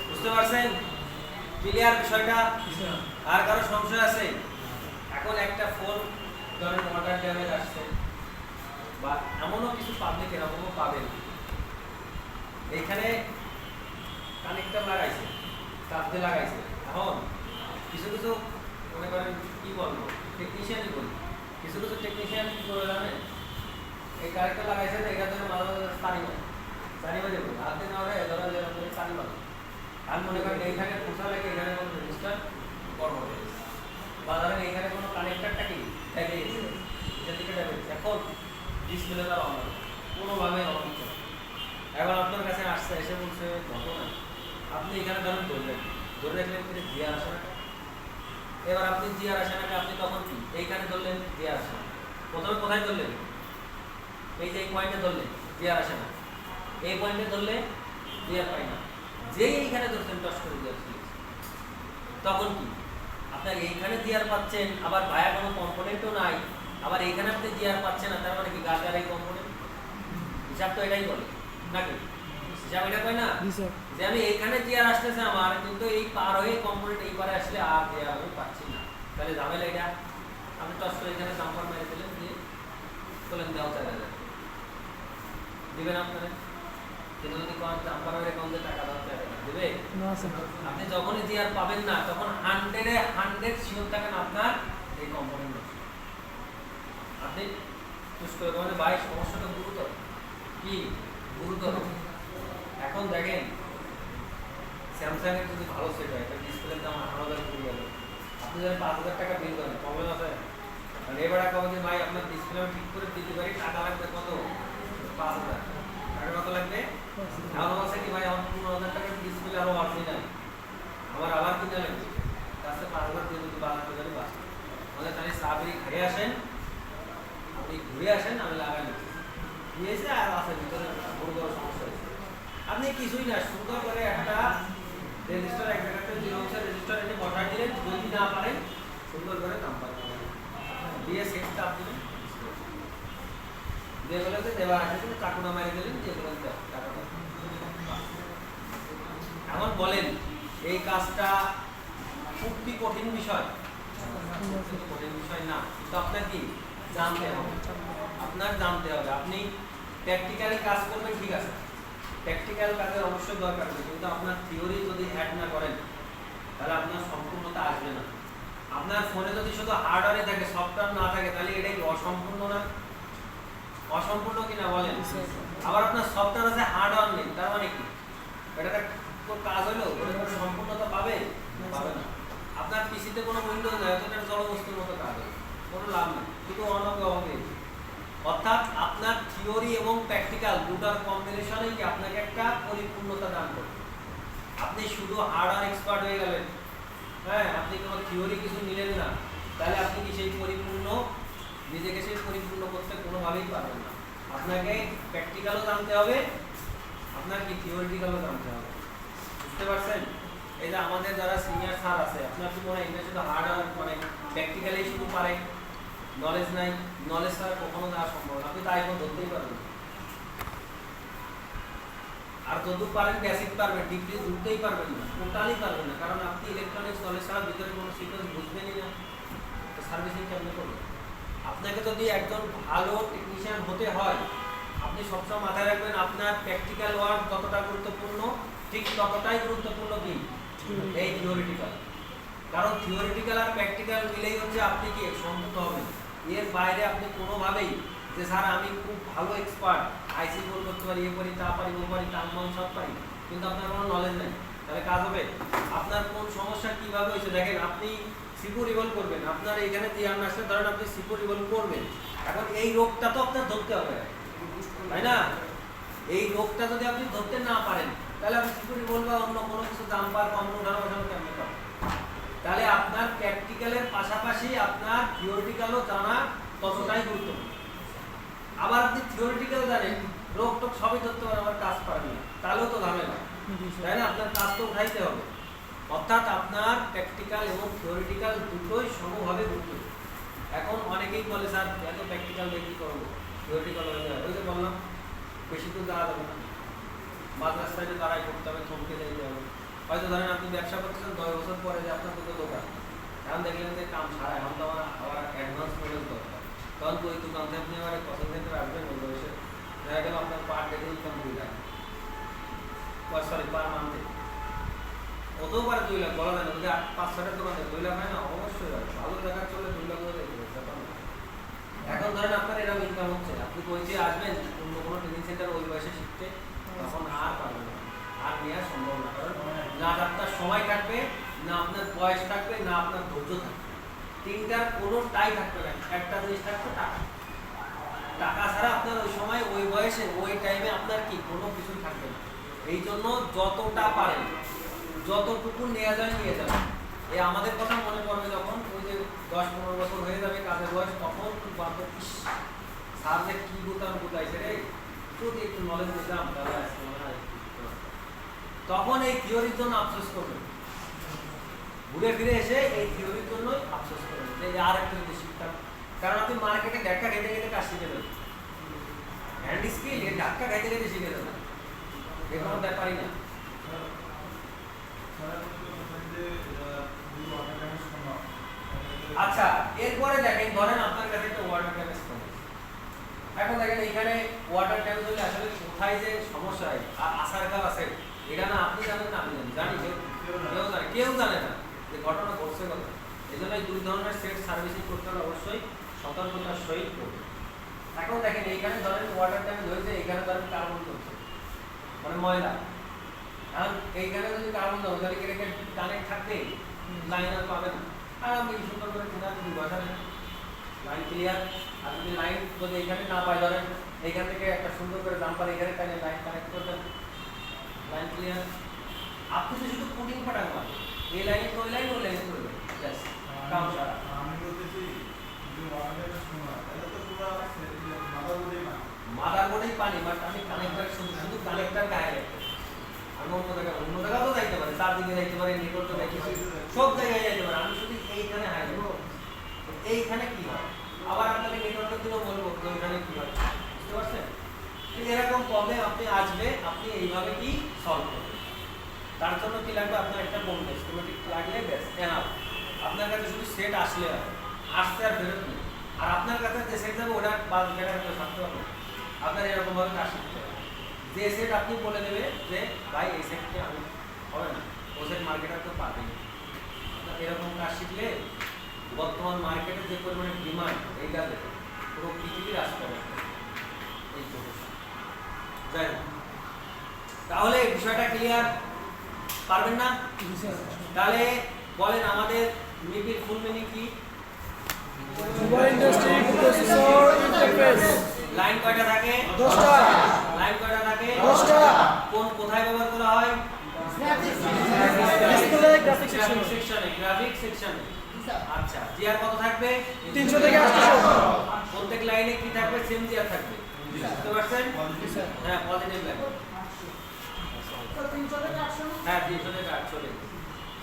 বুঝতে পারছেন? ক্লিয়ার বিষয়টা? আর কারো সংশয় আছে? এখন একটা ফোন ধরেন ওয়াটার ড্যামেজ আসছে বা এমনও কিছু পাবলিক এরকমও পাবেন এইখানে কানেক্টর লাগাইছে, তার দিয়ে লাগাইছে। এখন কিছু কিছু মনে করেন কি বলবো, টেকনিশিয়ানই বলি, কিছু কিছু টেকনিশিয়ান কি করে জানেন, এই কানেক্টর লাগাইছে এটা ধরে মাঝে মাঝে পানি বাজে বলি হাতে না হলে ধরা যায় পানি বাজে। আর মনে করেন এইখানে পোষা লাগে, এখানে কোনো রেজিস্টার বড় হয়ে গেছে বা ধরেন এইখানে কোনো কানেক্টরটা কি ডেবে গেছে, এটা থেকে ডেবে গেছে। এখন ডিসপ্লেটা অন হবে, কোনোভাবে অন হচ্ছে না। এখন আপনার কাছে আসছে, এসে বলছে ঘটনা আপনি এখানে ধরেন ধরে রাখলেন কিন্তু জিয়ার আসে না। এবার আপনি জিয়ার আসে না, আপনি তখন কি এইখানে ধরলেন জিয়ার আসে না। প্রথমে কোথায় ধরলেন? এই যে এই পয়েন্টে ধরলেন জিয়ার আসে না, এই পয়েন্টে ধরলে জিয়ার পাই না। যেই এইখানে ধরছেন টস করে জিয়ার চলে গেছে। তখন কি আপনার এইখানে জিয়ার পাচ্ছেন, আবার ভায়া কোনো কম্পোনেন্টও নাই, আবার এইখানে আপনি জিয়ার পাচ্ছেন না, তার মানে কি গাছার এই কম্পোনেন্ট? হিসাব তো এটাই বলে নাকি? হিসাব এটা কয় না যে আমি এইখানে জিয়ার আসতেছে আমার, কিন্তু এই পার হয়ে কম্পোনেন্ট এই পারে আসলে আর জিয়ার আমি পাচ্ছি না। তাহলে ঝামেলা এটা। আপনি টস করে এখানে জাম্পার মেরে দিলেন, দিয়ে তোলেন দেওয়া চাই দিবেন আপনারা। কিন্তু যদি কোন জাম্পার অ্যাকাউন্টে টাকা দাও দেবে না স্যার। আপনি যখনই জিআর পাবেন না, তখন 100 শিওর থাকেন আপনার এই কম্পোনেন্ট আপনি চুজ করে মানে ভাই সমস্যাটা গুরুতর কি গুরুতর। এখন দেখেন স্যামসাং এর যদি ভালো সেট হয়, একটা ডিসপ্লের দাম 18,000 করে গেল, আপনি যদি 5,000 টাকা বিল করেন প্রবলেম আছে? আর এবার কবে যে ভাই আপনার ডিসপ্লে ঠিক করে দিতে পারি, টাকা লাগবে কত? 5,000 টাকা। কত লাগবে? আমার আছে কি ভাই, আমার 15,000 টাকার ডিসপ্লে আরো আসে নাই, আমার আবার কিনে লাগবে, তাতে 5,000 দিয়ে যদি 12,000 টাকা বাঁচে। আমাদের তাহলে সাবরি খাইয়ে আসেন, আপনি ঘুরে আসেন, আমি লাগাই নিচ্ছি দিয়েছে। আর আছে ভিতরে বড় বড় সমস্যা হয়েছে। আপনি কিছুই না, সুন্দর করে একটা রেজিস্টার, এক জায়গাতে জিরোক্সের রেজিস্টার এনে বসাই দিলেন, যদি না পারেন সুন্দর করে নাম্বার দিয়ে সেটটা আপনি যেগুলোতে দেওয়া আছে কিন্তু চাকুনা মারি দিলেন, যেগুলো টাকাটা। এখন বলেন এই কাজটা খুব কি কঠিন বিষয়? কঠিন বিষয় না, কিন্তু আপনার কি জানতে হবে, আপনার জানতে হবে। আপনি প্র্যাকটিক্যালি কাজ করবেন ঠিক আছে, প্র্যাকটিক্যাল কাজের অবশ্যই দরকার নেই, কিন্তু আপনার থিওরি যদি অ্যাড না করেন তাহলে আপনার সম্পূর্ণতা আসবে না। আপনার ফোনে যদি শুধু হার্ডওয়্যারে থাকে, সফটওয়্যার না থাকে, তাহলে এটা কি অসম্পূর্ণ না? অসম্পূর্ণ কিনা বলেন? আবার আপনার সফটওয়্যার আছে, হার্ডওয়্যার নেই, তার মানে কি এটা তো কাজ হলো, ওটা সম্পূর্ণতা পাবে পাবে না। আপনার পিসিতে কোনো উইন্ডোজ নাই, তো এটা জড়বস্তুর মতো কাজ হবে, কোনো লাভ নেই, কিন্তু অনকে হবে। অর্থাৎ আপনার থিওরি এবং প্র্যাকটিক্যাল দুটার কম্বিনেশনে কি আপনাকে একটা পরিপূর্ণতা দান করবে। আপনি শুধু হার্ডওয়্যার এক্সপার্ট হয়ে গেলেন, হ্যাঁ, আপনি কোনো থিওরি কিছু নিলেন না, তাহলে আপনি কি সেই পরিপূর্ণ নিজেকে সেই পরিপূর্ণ করতে কোনোভাবেই পারবেন না। আপনাকে প্র্যাকটিক্যালও জানতে হবে, আপনার কি থিওরিটিক্যালও জানতে হবে। বুঝতে পারছেন? এই যে আমাদের যারা সিনিয়র স্যার আছে, আপনার কি মনে হয় এটা শুধু হার্ডওয়্যার মানে প্র্যাকটিক্যালি শুধু পারে, নলেজ নাই? নলেজ ছাড়া কখনো দেওয়া সম্ভব না, আপনি তাই এখন ধরতেই পারবেন। আর যতটুকু পারেন বেসিক পারবেন, ডিগ্রি ধরতেই পারবেন না, টোটালি পারবেন না, কারণ আপনি ইলেকট্রনিক্স নলেজ ছাড়া ভিতরে কোনো সিকোয়েন্স বুঝবেনই না, তো সার্ভিসিং কেমন করবেন? আপনাকে যদি একজন ভালো টেকনিশিয়ান হতে হয়, আপনি সবসময় মাথায় রাখবেন আপনার প্র্যাকটিক্যাল ওয়ার্ক যতটা গুরুত্বপূর্ণ, ঠিক ততটাই গুরুত্বপূর্ণ কি এই থিওরিটিক্যাল। কারণ থিওরিটিক্যাল আর প্র্যাকটিক্যাল মিলেই হচ্ছে আপনি কি সম্পূর্ণ হবেন। এর বাইরে আপনি কোনোভাবেই যে স্যার আমি খুব ভালো এক্সপার্ট, আইসি বোর্ড করতে পারি, এ পারি, তা পারি, ও পারি, টানমান সব পারি, কিন্তু আপনার কোনো নলেজ নেই, তাহলে কাজ হবে? আপনার কোন সমস্যা কীভাবে হয়েছে দেখেন, আপনি সিপো রিভলভ করবেন, আপনার এখানে জিআর না আসলে ধরেন আপনি সিপো রিভলভ করবেন, এখন এই রোগটা তো আপনার ধরতে হবে, তাই না? এই রোগটা যদি আপনি ধরতে না পারেন, তাহলে আপনি সিপো রিভলভ বা অন্য কোনো কিছু জাম্পার কম্পন উঠানো বসানো কেমন পাবেন? তাহলে আপনার প্র্যাকটিক্যালের পাশাপাশি আপনার থিওরিটিক্যালও জানা ততটাই গুরুত্বপূর্ণ। আবার আপনি থিওরিটিক্যাল জানেন, রোগ টোগ সবই ধরতে পারেন, আবার কাজ পারেন না, তাহলেও তো ঝামেলা, তাই না? আপনার কাজ তো উঠাইতে হবে। অর্থাৎ আপনার প্র্যাকটিক্যাল এবং থিওরিটিক্যাল দুটোই সমভাবে গুরুত্বপূর্ণ। এখন অনেকেই বলে স্যার এত প্র্যাকটিক্যাল দিয়ে কী করবো, থিওরিটিক্যাল হয়ে যায়, ওই যে বললাম বেশি দূর দাঁড়া যাবে না, মাঝ রাস্তায় যে দাঁড়াই করতে হবে, থমকে যাইতে হবে, হয়তো ধরেন আপনি ব্যবসা করতেছেন 10 বছর পরে যে আপনার দুটো দোকান, এখন দেখলেন যে কাম ছাড়া, এখন তো আমার আবার অ্যাডভান্স পেমেন্ট দরকার, তখন তো ওই দোকান থেকে আপনি আবার কত সেন্টার আসবেন, ওই বয়সে দেখা গেল আপনার per day income 2 lakh, sorry per মান্থে হতেও পারে 2 লাখ, বলা যায় না, যদি 5-6টার দোকানে 2 লাখ হয় না, অবশ্যই হয়, ভালো জায়গা চলে 2 লাখ হয়ে যাবে, ব্যাপার না। এখন ধরেন আপনার এরকম ইনকাম হচ্ছে, আপনি কইতে আসবেন অন্য কোনো ট্রেনিং সেন্টার ওই বয়সে শিখতে, তখন আর পারবেন না, আর নেওয়া সম্ভব না, কারণ না আপনার সময় থাকবে, না আপনার বয়স থাকবে, না আপনার ধৈর্য থাকবে, তিনটার কোনোটাই থাকবে না। একটা জিনিস থাকবে টাকা, টাকা ছাড়া আপনার ওই সময় ওই বয়সে ওই টাইমে আপনার কি কোনো কিছুই থাকবে না। এই জন্য যতটা পারেন যতটুকু নেওয়া যায় নিয়ে যাবেন। এই আমাদের কথা মনে পড়বে যখন ওই যে 10-15 বছর হয়ে যাবে কাজের বয়স, তখন ভাববে স্যার যে কি বোতাম বুঝাইছে রে, যদি একটু নলেজ নিতাম তাহলে আজকে মনে হয় তখন এই থিওরির জন্য আফসোস করবেন, ঘুরে ফিরে এসে এই থিওরির জন্যই আফসোস করবেন যে আর একটা যদি শিখতাম। কারণ আপনি মার্কেটে ধাক্কা খেতে খেতে কাজ শিখে দেবেন, হ্যান্ড স্কিল এর ধাক্কা খেতে খেতে শিখে দেবেন, এ কোনো ব্যাপারই না। আচ্ছা, এরপরে দেখেন ধরেন আপনার কাছে একটা ওয়াটার ট্যাঙ্ক আছে, এখন দেখেন এখানে ওয়াটার ট্যাঙ্ক হলে আসলে কোথায় যে সমস্যা হয় আর আসার কাল আছে, এটা না আপনি জানেন না আমি জানি, কেউ জানে না যে ঘটনা ঘটছে কথা। এই জন্য এই 2 ধরনের সেট সার্ভিসিং করতে হলে অবশ্যই সতর্কতার সহিত করবে। এখন দেখেন এইখানে ধরেন ওয়াটার ট্যাঙ্ক হয়েছে, এখানে ধরেন কার্বন চলছে মানে ময়লা, এখন এইখানে যদি কার্বন দাও তাহলে এটাকে কানেক্ট থাকবে, লাইন আর পাবে না। আর আমি সুন্দর করে কিনার যদি বসাবেন লাইন ক্লিয়ার, আর যদি লাইন যদি এখানে না পাই ধরেন এইখান থেকে একটা সুন্দর করে জাম্পার এখানে টানে লাইন কানেক্ট করবেন, লাইন ক্লিয়ার। আপনি তো শুধু পুটিং পাঠান না, এই লাইনে ওই লাইন ওই লাইনে করবেন, ব্যাস কাম সারা। আমি বলতেছি যে ওয়াটারের সময় এটা তো পুরো মাদারবোর্ডেই পানি, বাট আমি কানেক্টর শুধু কানেক্টর গায়ে রাখতে, আমি অন্য জায়গাও তো যাইতে পারে, চারদিকে যাইতে পারে, নেটওয়ার্কে যাইতে পারে, সব জায়গায় যাইতে পারে, আমি শুধু এইখানে হাই দেবো। এইখানে কি হয়, আবার আপনাকে নেটওয়ার্কের দিকেও বলবো যে ওইখানে কি হয়, বুঝতে পারছেন? এরকম প্রবলেম আপনি আসবে, আপনি এইভাবে কি সলভ করবেন। তার জন্য কি লাগবে, আপনার একটা বোর্ড এস্টিমেটিক লাগলে ব্যাস এনাফ। আপনার কাছে শুধু সেট আসলে হয়, আসতে আর ফেরত নেই। আর আপনার কাছে যে সেট যাবে ওটা বাদ জায়গায় থাকতে হবে, আপনার এরকমভাবে কাজ শিখতে হবে। যে সেট আপনি বলে দেবে যে ভাই এই সেটকে আমি হবে না, ও সেট মার্কেটার তো পাবেই। আপনার এরকম কাজ শিখলে বর্তমান মার্কেটে যে পরিমাণে ডিমান্ড এই কাজে পুরো পৃথিবীর আসতে হবে এই প্রফেশন। যাই হোক, তাহলে বিষয়টা ক্লিয়ার, পারবেন না? তাহলে বলেন আমাদের মিপির ফুল মিনিং কি? Mobile industry processor interface. Line কয়টা থাকে? 10টা। লাইন কয়টা থাকে? 10টা। কোন কোথায় ব্যবহার করা হয়? ডিসপ্লে গ্রাফিক সেকশনে, গ্রাফিক সেকশনে। আচ্ছা, জিআর কত থাকবে? 300 থেকে 800। প্রত্যেক লাইনে কি থাকবে? সেম জিআর থাকবে, বুঝতে পারছেন? হ্যাঁ, পজিটিভ লাইন। হ্যাঁ, 300 থেকে 800,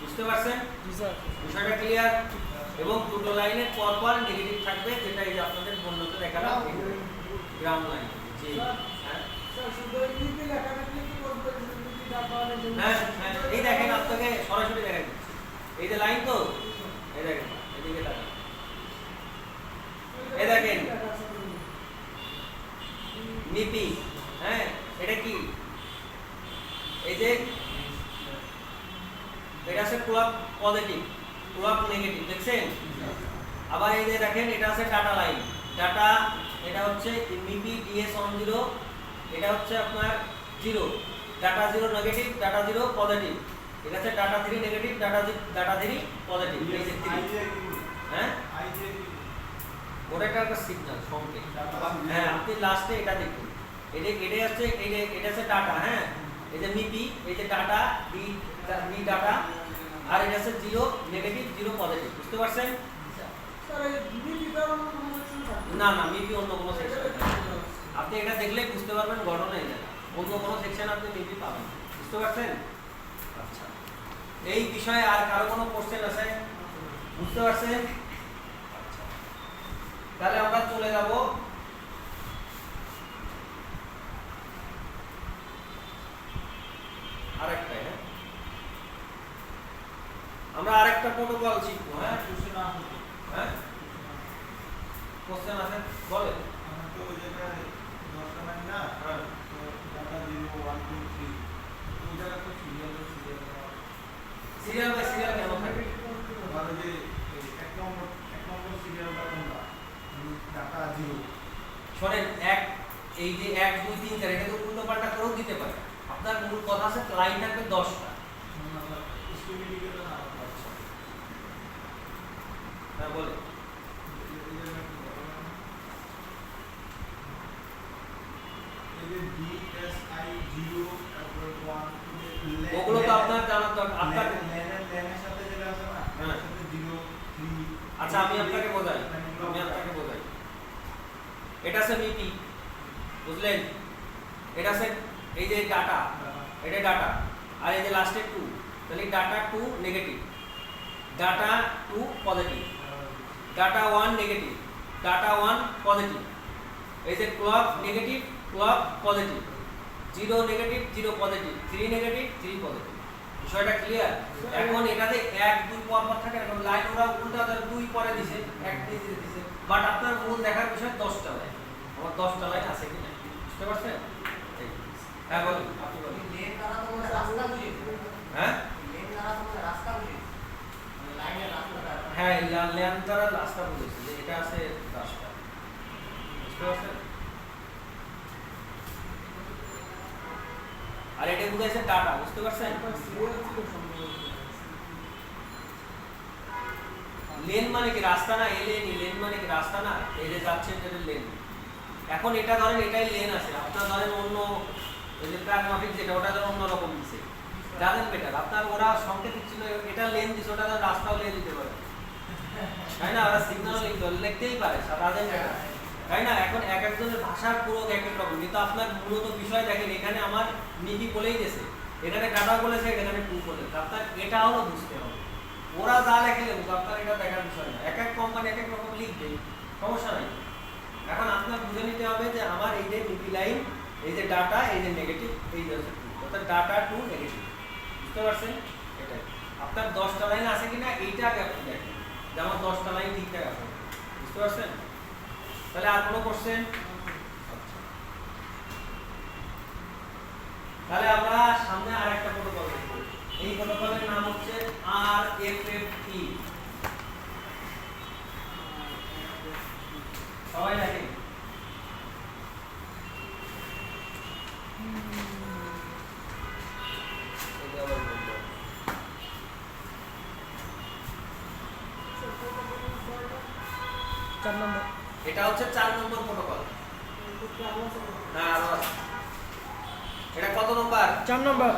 বুঝতে পারছেন? জি স্যার। বিষয়টা ক্লিয়ার। এবং দুটো লাইনের পর পর নেগেটিভ থাকবে, যেটা এই যে আপনাদের বন্ধুকে দেখালাম গ্রাউন্ড লাইন। জি হ্যাঁ হ্যাঁ হ্যাঁ, এই দেখেন আপনাকে সরাসরি দেখা দিচ্ছি, এই যে লাইন তো, এই দেখেন এদিকে তাকান, এই দেখেন মিপি, হ্যাঁ এটা কি, এই যে এটা আছে পুরো পজিটিভ, পুরো নেগেটিভ, দেখছেন? আবার এই যে দেখেন এটা আছে ডাটা লাইন, ডাটা এটা হচ্ছে মিপি DS10, এটা হচ্ছে আপনার 0, ডাটা 0 নেগেটিভ, ডাটা 0 পজিটিভ, এটা হচ্ছে ডাটা 3 নেগেটিভ, ডাটা 3 পজিটিভ, এই যে 3, হ্যাঁ ওটা একটা সিগন্যাল সংকেত। হ্যাঁ, আপনি লাস্টে এটা দেখুন, এটা হচ্ছে এটা হচ্ছে ডাটা, হ্যাঁ এই যে মিপি, এই যে ডাটা বি ডাটা, আর এটা হচ্ছে 0 নেগেটিভ 0 পজিটিভ, বুঝতে পারছেন? না না, মিপি অন্য কোনো সেকশন, আপনি এটা দেখলে বুঝতে পারবেন ঘটনা এটা, অন্য কোনো সেকশন আপনি মিপি পাবেন, বুঝতে পারছেন? আচ্ছা, এই বিষয়ে আর কারো কোনো কোশ্চেন আছে? বুঝতে পারছেন? আচ্ছা, তাহলে আমরা চলে যাব আরেকটা, হ্যাঁ আমরা আরেকটা প্রোটোকল শিখবো। হ্যাঁ কোশ্চেন আসে তো। হ্যাঁ কোশ্চেন আছে বলেন। আমার তো ওই জায়গায় 10টা লাইন না, হ্যাঁ তো ডাটা 0 1 2 3 ওই জায়গায় তো সিরিয়াল সিরিয়াল বাই সিরিয়াল কেন থাকে? মানে যে এক নম্বর সিরিয়ালটা কোনটা, ডাটা 0 শোনেন, এক এই যে 1 2 3 4 এটা তো উল্টো পাল্টা করেও দিতে পারে। আপনার মূল কথা আছে লাইন থাকবে 10টা। স্কিমেটিকের না আচ্ছা হ্যাঁ বলে এই যে DSI 0 তারপর 1 ওগুলো তো আপনার জানার দরকার। আপনার লেনের সাথে যেটা আছে না, হ্যাঁ। এর সাথে 0 3 আচ্ছা আমি আপনাকে বোঝাই। এটা আছে মিপি, বুঝলেন? এটা আছে এই যে ডাটা, এটা ডাটা, আর এই যে লাস্টে 2, তাহলে data 2 negative, data 2 positive, data 1 negative, data 1 positive, এই যে clock negative, clock positive, 0 negative, 0 positive, 3 negative, 3 positive. বিষয়টা ক্লিয়ার? এখন এটাতে 1 2 পর পর থাকে, এখন লাইন ওরা উল্টা ধরে 2 পরে দিছে, 1 দিয়ে দিছে, বাট আপনার মূল দেখার বিষয় 10টা লাইন। আমার 10টা লাইন আছে কি না বুঝতে পারছেন? হ্যাঁ বলুন, আপনি বলুন। লেন দ্বারা তো মানে রাস্তা বুঝে, হ্যাঁ লেন দ্বারা তো মানে রাস্তা বুঝে, মানে লাইনের রাস্তাটা। হ্যাঁ লেন দ্বারা রাস্তা বলেছে যে এটা আছে 10টা, বুঝতে পারছেন? আর এটা বুঝাইছে ডাটা, বুঝতে পারছেন? সিরিয়াল ছিল সম্ভবত। লেন মানে কি রাস্তা না? এলেনি লেন মানে কি রাস্তা না? এলে যাচ্ছে এটা লেন। এখন এটা ধরেন এটাই লেন আছে, আপনার ধরেন অন্য এই যে প্রাগমাফিক যেটা ওটা ধরেন অন্য রকম দিছে, জানেন বেটার আপনার ওরা সংকেত দিচ্ছিল এটা লেন দিছে, ওটা ধরেন রাস্তাও লিখে দিতে পারে, তাই না? ওরা সিগন্যাল লিখতেই পারে, সাধারণ বেটার, তাই না? এখন এক একজনের ভাষার পুরো এক এক রকম, কিন্তু আপনার মূলত বিষয় দেখেন এখানে আমার নীতি বলেই গেছে, এখানে ডাটা বলেছে, এখানে 2 বলেছে, আপনার এটা হলো বুঝতে হবে। ওরা যা লেখে লেখুক, আপনার এটা দেখার বিষয় না। এক এক কোম্পানি এক এক রকম লিখবে, সমস্যা নাই। এখন আপনার বুঝে নিতে হবে যে আমার এই যে ডিপি লাইন, এই যে ডাটা, এই যে নেগেটিভ, এই যে 2, অর্থাৎ ডাটা 2 নেগেটিভ, বুঝতে পারছেন? এটাই আপনার 10টা লাইন আছে কিনা এইটা আগে আপনি দেখেন যে আমার 10টা লাইন ঠিকঠাক আছে, বুঝতে পারছেন? তাহলে আর কোনো কোশ্চেন? তাহলে আমরা সামনে আরেকটা প্রোটোকল দেখব। এই প্রোটোকলের নাম হচ্ছে RFFE। সবাই দেখেন। চার নম্বর। এটা হচ্ছে 4 নম্বর প্রোটোকল। না আরো আছে। এটা কত নম্বর? 4 নম্বর।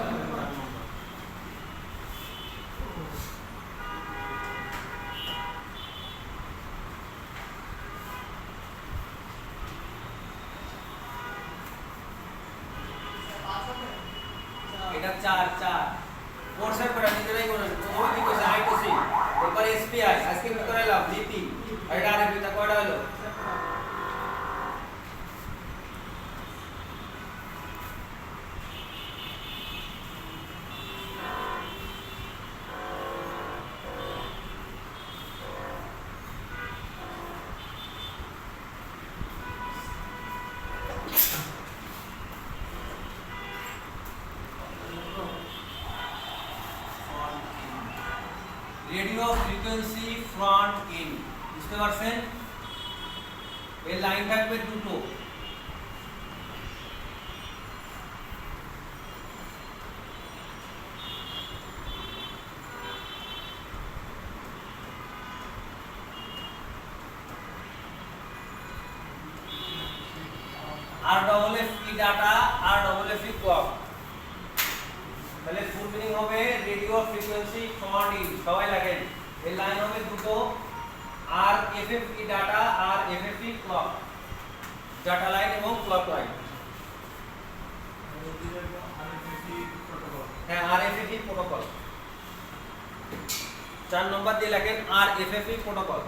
এটা 4 কোর্সের পড়া নিজেরাই করেন। প্রথমে কি কইছে I2C, এরপর SPI, আজকে কি করাইলাম DP, আর এটা আরবি তা কয়টা হলো? রেডিও ফ্রিকোয়েন্সি ফ্রন্ট এন্ড, বুঝতে পারছেন? এর লাইন থাকবে 2টো, RFFE ডাটা, RFFE ক্লক। তাহলে ফুল মিনিং হবে রেডিও ফ্রিকোয়েন্সি ফ্রন্ট এন্ড, সবাই লাগেন। এর লাইন হবে 2টো, RFFE data, RFFE clock, data line এবং ক্লক লাইন। হ্যাঁ RFFE প্রোটোকল 4 নম্বর দিয়ে লেখেন RFFE প্রোটোকল।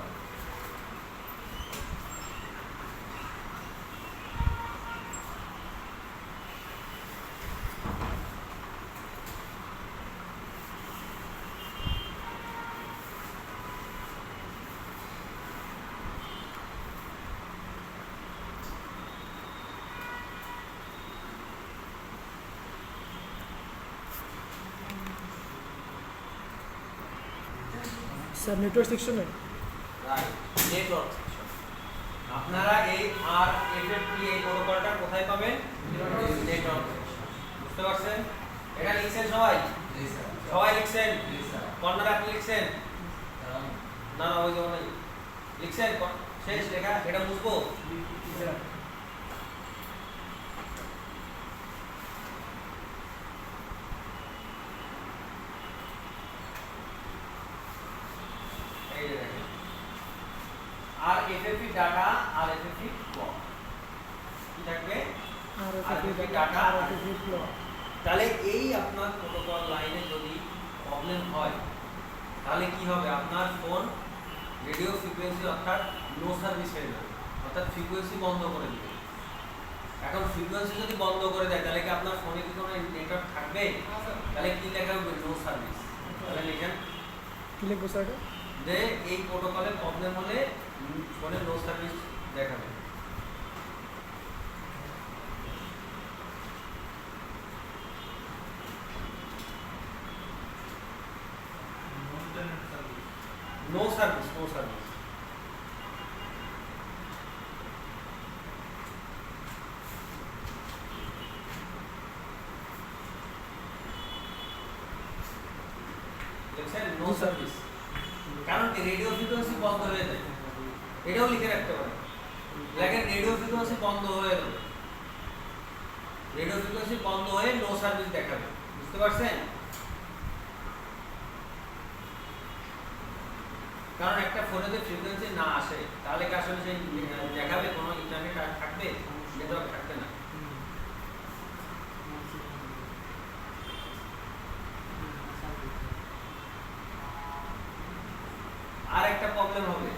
স্যার নেটওয়ার্ক সেকশনে রাইট, নেটওয়ার্ক সেকশন। আপনারা এই আর এফএফপি এই প্রোটোকলটা কোথায় পাবেন? Network section. বুঝতে পারছেন? এটা লিখছেন সবাই? সবাই লিখছেন? কর্নার আপনি লিখছেন? না না, ওই যে ওখানে লিখছেন শেষ লেখা, এটা বুঝবো। এই যে দেখেন, আর এফএফপি ডাটা আর এফএফপি ব্লক কি থাকবে? আর RFP এফএফপি data, ডাটা আর এফএফপি ব্লক। তাহলে এই আপনার প্রোটোকল লাইনে যদি প্রবলেম হয় তাহলে কি হবে? আপনার ফোন রেডিও ফ্রিকোয়েন্সি অর্থাৎ নো সার্ভিস হয়ে যাবে, অর্থাৎ ফ্রিকোয়েন্সি বন্ধ করে দিবে। এখন ফ্রিকোয়েন্সি যদি বন্ধ করে দেয় তাহলে কি আপনার ফোনে কি কোনো নেটওয়ার্ক থাকবে? তাহলে কি লেখা হবে? No service. তাহলে লিখেন কি লিখবো স্যার এটা? যে এই প্রোটোকলে প্রবলেম হলে ফোনে নো সার্ভিস দেখাবে। No service, no service. লিখছেন নো সার্ভিস, কারণ কি? রেডিও ফ্রিকোয়েন্সি বন্ধ হয়ে যায়। এটাও লিখে রাখতে পারেন, লেখেন রেডিও ফ্রিকোয়েন্সি বন্ধ হয়ে যাবে, রেডিও ফ্রিকোয়েন্সি বন্ধ হয়ে নো সার্ভিস দেখাবে। বুঝতে পারছেন? কারণ একটা ফোনে যদি ফ্রিকোয়েন্সি না আসে তাহলে কি আসলে সেই দেখাবে? কোনো ইন্টারনেট থাকবে? নেটওয়ার্ক থাকবে না। আর একটা প্রবলেম হবে,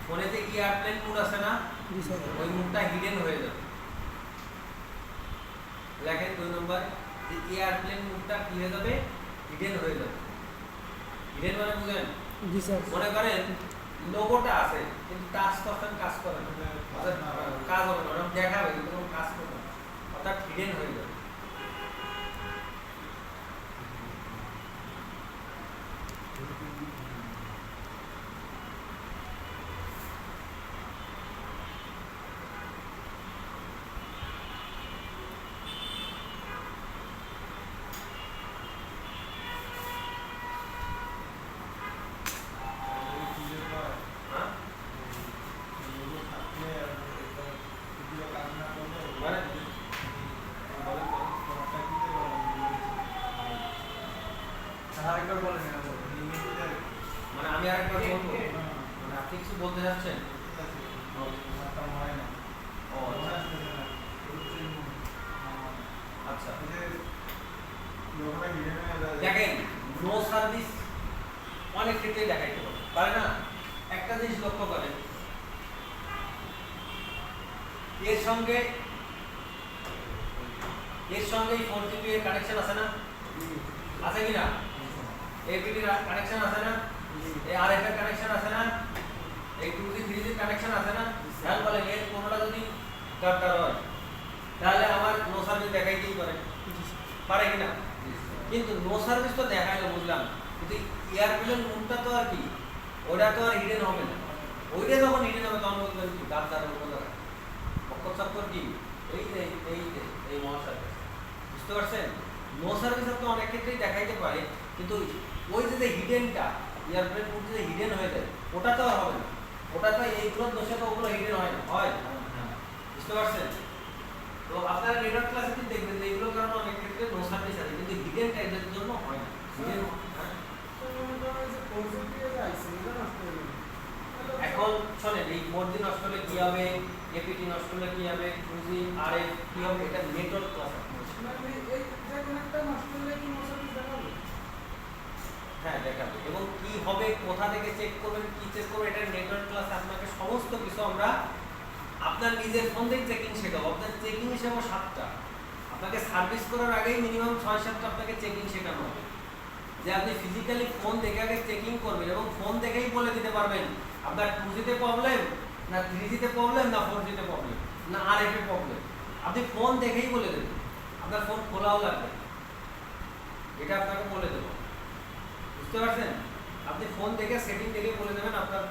ফোনেতে এয়ারপ্লেন মোড আছে না, জি স্যার। ওই মুডটা হিডেন হয়ে যাবে। লেখেন 2 নম্বর, যে এয়ারপ্লেন মুডটা কি হয়ে যাবে? হিডেন হয়ে যাবে। হিডেন মানে বুঝেন? জি স্যার। মনে করেন লোগোটা আছে কিন্তু টাচ করতেন কাজ করে না, অর্থাৎ কাজ হবে না, ওরকম দেখাবে কিন্তু কোনো কাজ করবে না, অর্থাৎ হিডেন হয়ে যাবে। হ্যাঁ? মানে মানে আমি আরেকবার বলবো, মানে আপনি কিছু বলতে যাচ্ছেন? ও আচ্ছা, দেখেন নো সার্ভিস অনেক ক্ষেত্রে দেখাইতে পারে না। একটা জিনিস লক্ষ্য করেন, এর সঙ্গে এই 4G এর কানেকশন আছে না? আছে কি না? APT কানেকশন আছে না? এই RF এর কানেকশন আছে না? এই 2G 3G কানেকশন আছে না? খেয়াল বলেন এর কোনটা যদি দরকার হয় তাহলে আমার নো সার্ভিস দেখাইতেই পারে কি না? কিন্তু নো সার্ভিস তো দেখাইলো বুঝলাম, কিন্তু এয়ারপ্লেন মুডটা তো আর কি, ওটা তো আর হিডেন হবে না। ওইটা যখন হিডেন হবে তখন বলবেন কি গাদ্দার বন্ধ অক্ষর কি এই মহাসার্ভিস। বুঝতে পারছেন? নো সার্ভিস তো অনেক ক্ষেত্রেই দেখাইতে পারে, কিন্তু ওই যে হিডেনটা এয়ারপ্লেন মুড যে হিডেন হয়ে যায় ওটা তো আর হবে না। ওটা তো এইগুলোর দোষে তো ওগুলো হিডেন হয় না, হয়? বুঝতে পারছেন? তো আপনারা নেটওয়ার্ক ক্লাসে কিন্তু দেখবেন যে এইগুলোর কারণে অনেক ক্ষেত্রে নো সার্ভিস আছে, কিন্তু হিডেন টাইপের জন্য হয় না। হিডেন এখন শোনেন, এই 4G নষ্ট হলে কি হবে, APT নষ্ট হলে কি হবে, 2G RF কি হবে, এটা নেটওয়ার্ক ক্লাস। হ্যাঁ দেখাবে, এবং কি হবে, কোথা থেকে চেক করবেন, কি চেক করবেন, এটা নেটওয়ার্ক ক্লাসে আপনাকে সমস্ত কিছু আমরা আপনার নিজের ফোন থেকে চেকিং শেখাবো। আপনার চেকিং শেখাবো 7টা, আপনাকে সার্ভিস করার আগেই মিনিমাম 6-7টা আপনাকে চেকিং শেখানো হবে, যে আপনি ফিজিক্যালি ফোন দেখে আগে চেকিং করবেন এবং ফোন দেখেই বলে দিতে পারবেন আপনার 2G তে প্রবলেম না 3G তে প্রবলেম না 4G তে প্রবলেম না RF এ প্রবলেম। আপনি ফোন দেখেই বলে দেবেন, আপনার ফোন খোলাও লাগবে, এটা আপনাকে বলে দেবো। বুঝতে পারছেন? আপনি ফোন দেখে সেটিং দেখে বলে দেবেন আপনার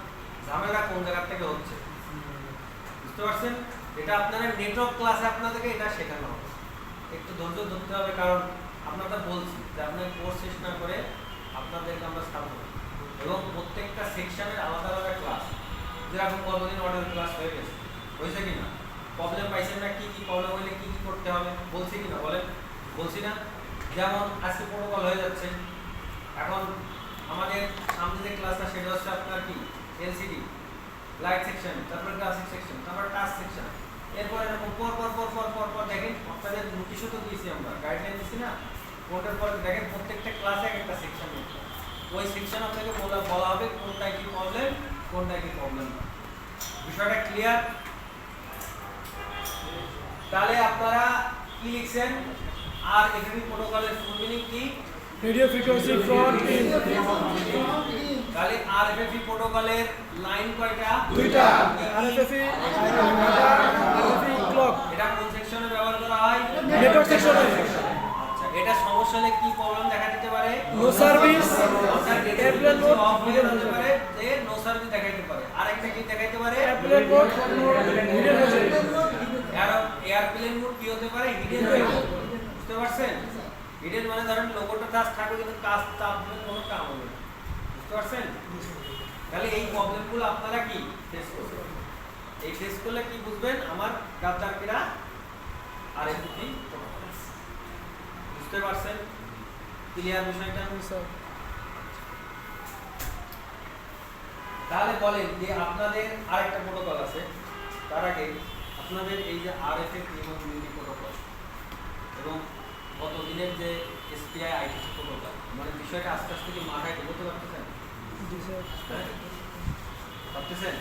ঝামেলা কোন জায়গা থেকে হচ্ছে। বুঝতে পারছেন? এটা আপনারা নেটওয়ার্ক ক্লাসে আপনাদেরকে এটা শেখানো হবে। একটু ধৈর্য ধরতে হবে, কারণ আপনাদের বলছি যে আপনার কোর্স শেষ না করে আপনাদেরকে আমরা ছাড়বো না। এবং প্রত্যেকটা সেকশনের আলাদা আলাদা ক্লাস, যেরকম কতদিন অর্ডার ক্লাস হয়ে গেছে, হয়েছে কিনা, প্রবলেম পাইছেন না, কি কি প্রবলেম হলে কি কি করতে হবে বলছি কিনা বলেন? বলছি না? যেমন আজকে প্রোটোকল হয়ে যাচ্ছে, এখন আমাদের সামনে যে ক্লাসটা সেটা হচ্ছে আপনার কি এলসিডি লাইট সেকশন, তারপর গ্রাফিক সেকশন, তারপর টাচ সেকশন, এরপর এরকম পর পর পর পর পর পর দেখেন আপনাদের নোটিশও তো দিয়েছি আমরা, গাইডলাইন দিয়েছি না, কোনটার পর দেখেন প্রত্যেকটা ক্লাসে একটা সেকশন রয়েছে। ওই সেকশন আপনাকে বলা হবে কোনটা কি প্রবলেম, কোনটা কি প্রবলেম না। বিষয়টা ক্লিয়ার? তাহলে আপনারা কি লিখছেন? আর এফএফপি প্রোটোকলের ফুল মিনিং কি? Radio frequency front in. তাহলে আরএফএফপি প্রোটোকলের লাইন কয়টা? দুইটা। আরএফএফই আরএফই ক্লক। এটা কোন সেকশনে ব্যবহার করা হয়? নেটওয়ার্ক সেকশনে। আচ্ছা, এটা সমস্যা হলে কি প্রবলেম দেখা দিতে পারে? No service, airplane mode hidden হতে পারে, যে নো সার্ভিস দেখাইতে পারে। আরেকটা কি দেখাইতে পারে? এয়ারপ্লেন মোড হিডেন হয়ে যায়। এয়ারপ্লেন মোড কি হতে পারে? হিডেন হয়ে যায়। বুঝতে পারছেন? হিডেন মানে ধরেন লোগোটা টাচ থাকবে কিন্তু কাজ চাপ দিলে কোনো কাম হবে না। বুঝতে পারছেন? তাহলে এই প্রবলেমগুলো আপনারা কি ফেস করবেন? এই ফেস করলে কি বুঝবেন? আমার গাদ্দারকিরা আরএফপি প্রোটোকল। বুঝতে পারছেন? ক্লিয়ার বিষয়টা? স্যার তাহলে বলেন যে আপনাদের আরেকটা প্রোটোকল আছে, তার আগে আপনাদের এই যে আরএফপি এবং ইউনি প্রোটোকল এবং গত দিনের যে এসপিআই আইটিসি প্রোটোকল, মানে বিষয়টা আস্তে আস্তে কি মাথায় ঢুকতে পারতেছেন? জি স্যার। পারতেছেন?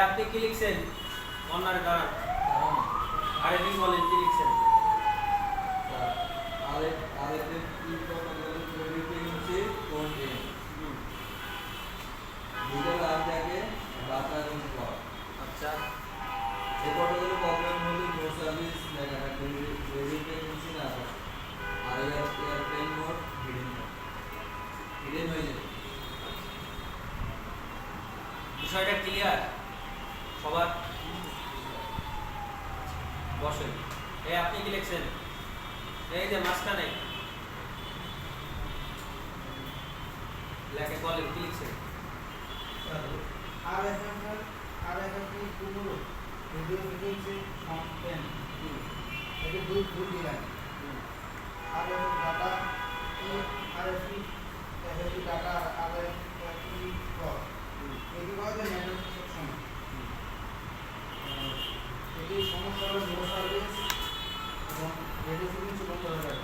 আপনি কি লিখছেন? অন্যার কারণ আরএফপি বলেন কি লিখছেন? আচ্ছা, এই প্রোটোকলের প্রবলেম হলো নো সার্ভিস লেখা থাকবে, রেডিও ফ্রিকোয়েন্সি না থাকে, আর এয়ারপ্লেন মোড হিডেন হয়ে যাবে। বিষয়টা ক্লিয়ার সবার? বসেন। আপনি কি লিখছেন? এই যে মাঝখানে লেখে বলেন কি লিখছেন? আরএফএফপি পুরো রেডিও ফ্রিকোয়েন্সি কন্টেন্ট এটা দুই দিলাম। RFF data RFP FFP data RFP clock এটি বলে নেটওয়ার্ক সেকশন। এটি সমস্যা হলো নো সার্ভিস এবং রেডিও ফ্রিকোয়েন্সি বন্ধ হয়ে যাবে।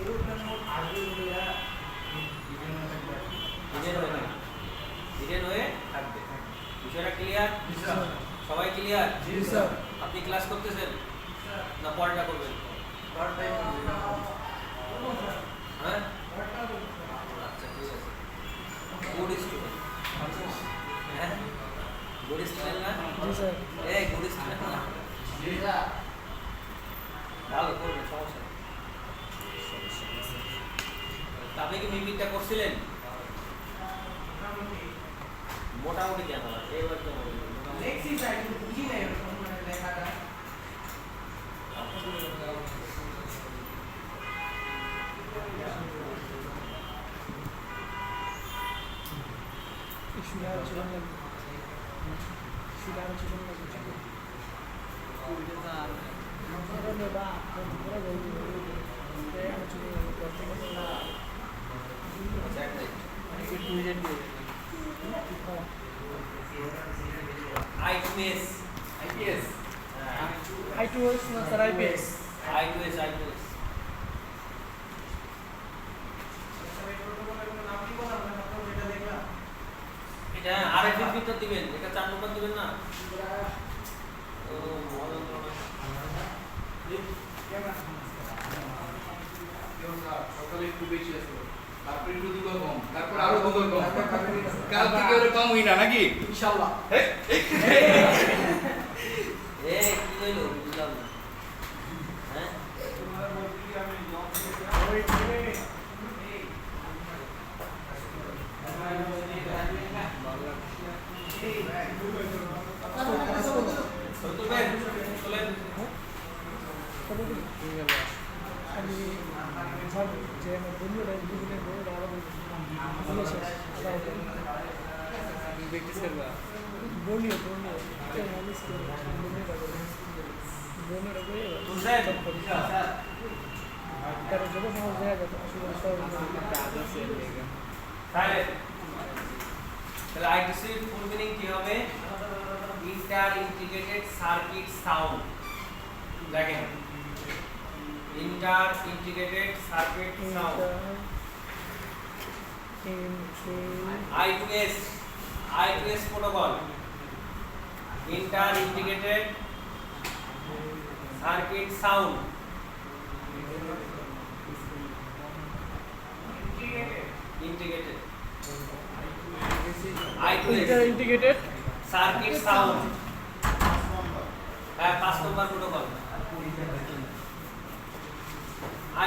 এরোপ্লেন মোড আসবে বলে এরা হিডেন হয়ে থাকবে। বিষয়টা ক্লিয়ার? সবাই ক্লিয়ার? জি স্যার। আপনি ক্লাস করতেছেন না পড়াটা করবেন? হ্যাঁ, আচ্ছা ঠিক আছে। Good student. হ্যাঁ, গুড স্টুডেন্ট না? জি স্যার। গুড স্টুডেন্ট না? ভালো করবেন, সমস্যা নেই। তা আপনি কি মিমিকটা করছিলেন? মোটামুটি কেন এবার তো লেক্সি সাইড বুঝি নাই ওরকম মানে লেখাটা। শিলার জীবন লাগবে। শিলার জীবন লাগবে। বা পুরো বলবি আইপিএস I2S না স্যার IPS। আইপিএস এটা আরএফপি তো দিবেন, এটা 4 নম্বর দিবেন না? ও ভালো ভালো। সকালে একটু বেশি আছে, তারপর একটু দুটো কম, তারপর আরো দুটো কম, কাল থেকে ওরে কম হই না নাকি? ইনশাআল্লাহ। কি হইলো বুঝলাম না। তুলবেন তুলেন আমি ভাবো যে আমার বন্ধুরা দুজনের বড়রা আলাদা ভালো শেষ আলাদা বলিও বোনেরা করে তুলছেন তারা যত সহজ হয়ে যেত আসলে তাহলে আইটিসি ফুল মিনিং কি হবে ইন্টার ইন্টিগ্রেটেড সার্কিট সাউন্ড দেখেন inter integrated circuit sound I2S protocol inter integrated circuit sound integrated I2S integrated circuit sound হ্যাঁ 5 নম্বর protocol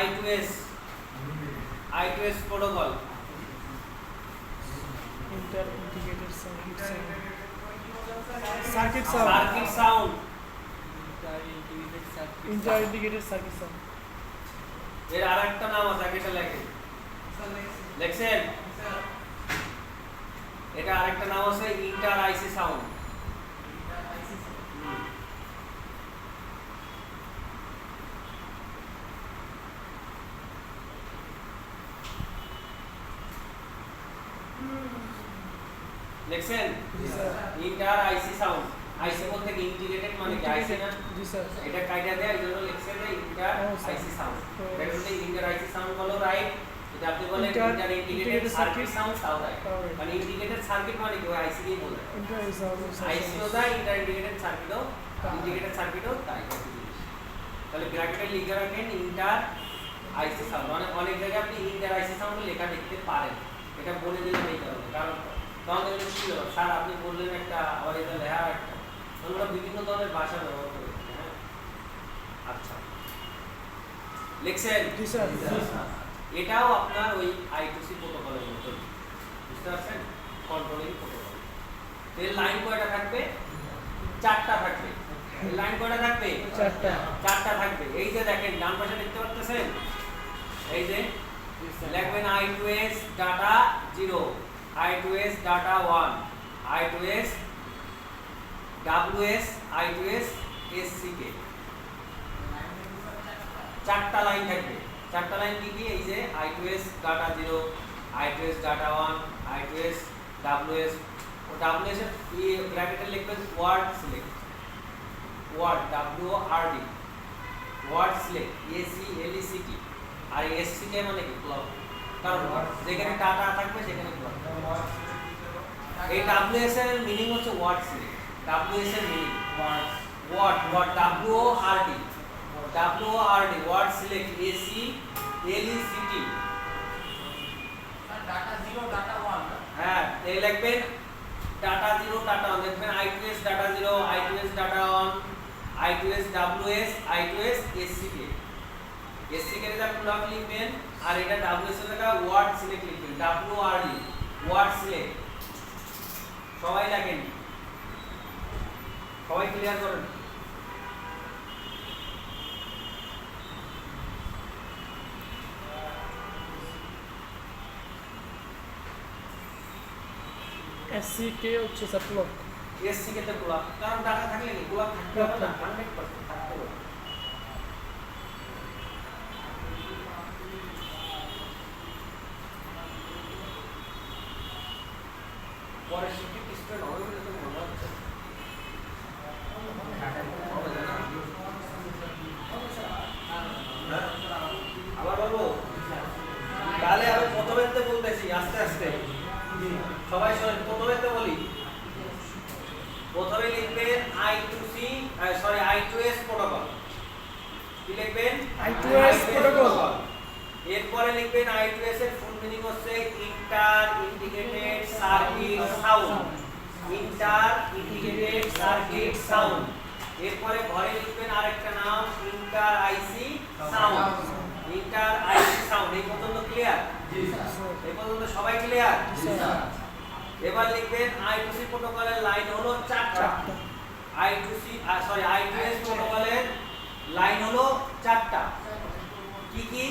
I2S protocol inter integrated circuit sound circuit sound inter integrated circuit sound এর আরেকটা নাম আছে আগে এটা লেখেন লেখছেন এটা আরেকটা নাম আছে ইন্টার আইসি সাউন্ড লেখছেন ইন্টার আইসি সাউন্ড আইসি বলতে কি ইন্টিগ্রেটেড মানে কি আইসি না জি স্যার এটা কাইটা দেয় এইজন্য লেখছেন যে ইন্টার আইসি সাউন্ড এটা যদি ইন্টার আইসি সাউন্ড বলো রাইট এটা আপনি বলেন ইন্টার ইন্টিগ্রেটেড সার্কিট সাউন্ড তাও রাইট মানে ইন্টিগ্রেটেড সার্কিট মানে কি ওই আইসি দিয়ে বলে ইন্টার আইসিও দা ইন্টার ইন্টিগ্রেটেড সার্কিটও ইন্টিগ্রেটেড সার্কিটও তাই তাহলে ব্র্যাকেটে লিখে রাখেন ইন্টার আইসি সাউন্ড মানে অনেক জায়গায় আপনি ইন্টার আইসি সাউন্ড লেখা দেখতে পারেন এটা বলে দিলাম এই কারণে কারণ তখন এটা কি হলো স্যার আপনি বললেন একটা আবার এটা লেখা একটা আমরা বিভিন্ন ধরনের ভাষা ব্যবহার করি হ্যাঁ আচ্ছা লিখছেন জি স্যার এটাও আপনার ওই I2C প্রোটোকলের মতো বুঝতে পারছেন কন্ট্রোলিং প্রোটোকল এর লাইন কয়টা থাকবে চারটা থাকবে এর লাইন কয়টা থাকবে চারটা থাকবে এই যে দেখেন ডান পাশে দেখতে পাচ্ছেন এই যে লিখবেন I2S data 0 I2S data 1 I2S WS I2S SCK চারটা লাইন থাকবে চারটা লাইন কি কি এই যে I2S data 0 I2S data 1 I2S WS ও WS এর ব্র্যাকেটে লিখবেন word select word WORD word select ACLECT আর SCK মানে কি ক্লক কারণ যেখানে ডাটা থাকবে সেখানে ক্লক এই WS এর মিনিং হচ্ছে ওয়ার্ড সিলেক্ট WS এর meaning word WORD word select ACLECT data 0 data 1 হ্যাঁ এই লিখবেন ডাটা 0 ডাটা 1 লিখবেন I2S data 0 I2S data 1 I2S WS I2S SCK SCK এর জায়গায় ক্লক লিখবেন আর এটা WS এর জায়গায় ওয়ার্ড সিলেক্ট লিখবেন WORD ওয়ার্ড সিলেক্ট সবাই লেখেন সবাই ক্লিয়ার করেন SCK হচ্ছে স্যার ক্লক SCK তে ক্লক কারণ ডাটা থাকলে কি ক্লক থাকতে হবে না 100% থাকতে হবে পরে শিফট স্টুডেন্ট হবে বলে তো মনে হচ্ছে আবার বলবো তাহলে আমি প্রথমেতে বলতেছি আস্তে আস্তে সবাই শুনুন প্রথমেতে বলি প্রথমে লিখবেন I2S প্রোটোকল কি লিখবেন I2S প্রোটোকল এরপরে লিখবেন I2S এর ফুল মিনিং হচ্ছে inter integrated circuit sound inter integrated circuit sound এরপরে ঘরে লিখবেন আরেকটা নাম inter IC sound inter IC sound এখন এই পর্যন্ত ক্লিয়ার? জি স্যার। এই পর্যন্ত সবাই ক্লিয়ার? জি স্যার। এবার লিখবেন I2C প্রোটোকলের লাইন হলো 4টা। চারটা। I2S প্রোটোকলের লাইন হলো 4টা। কি কি?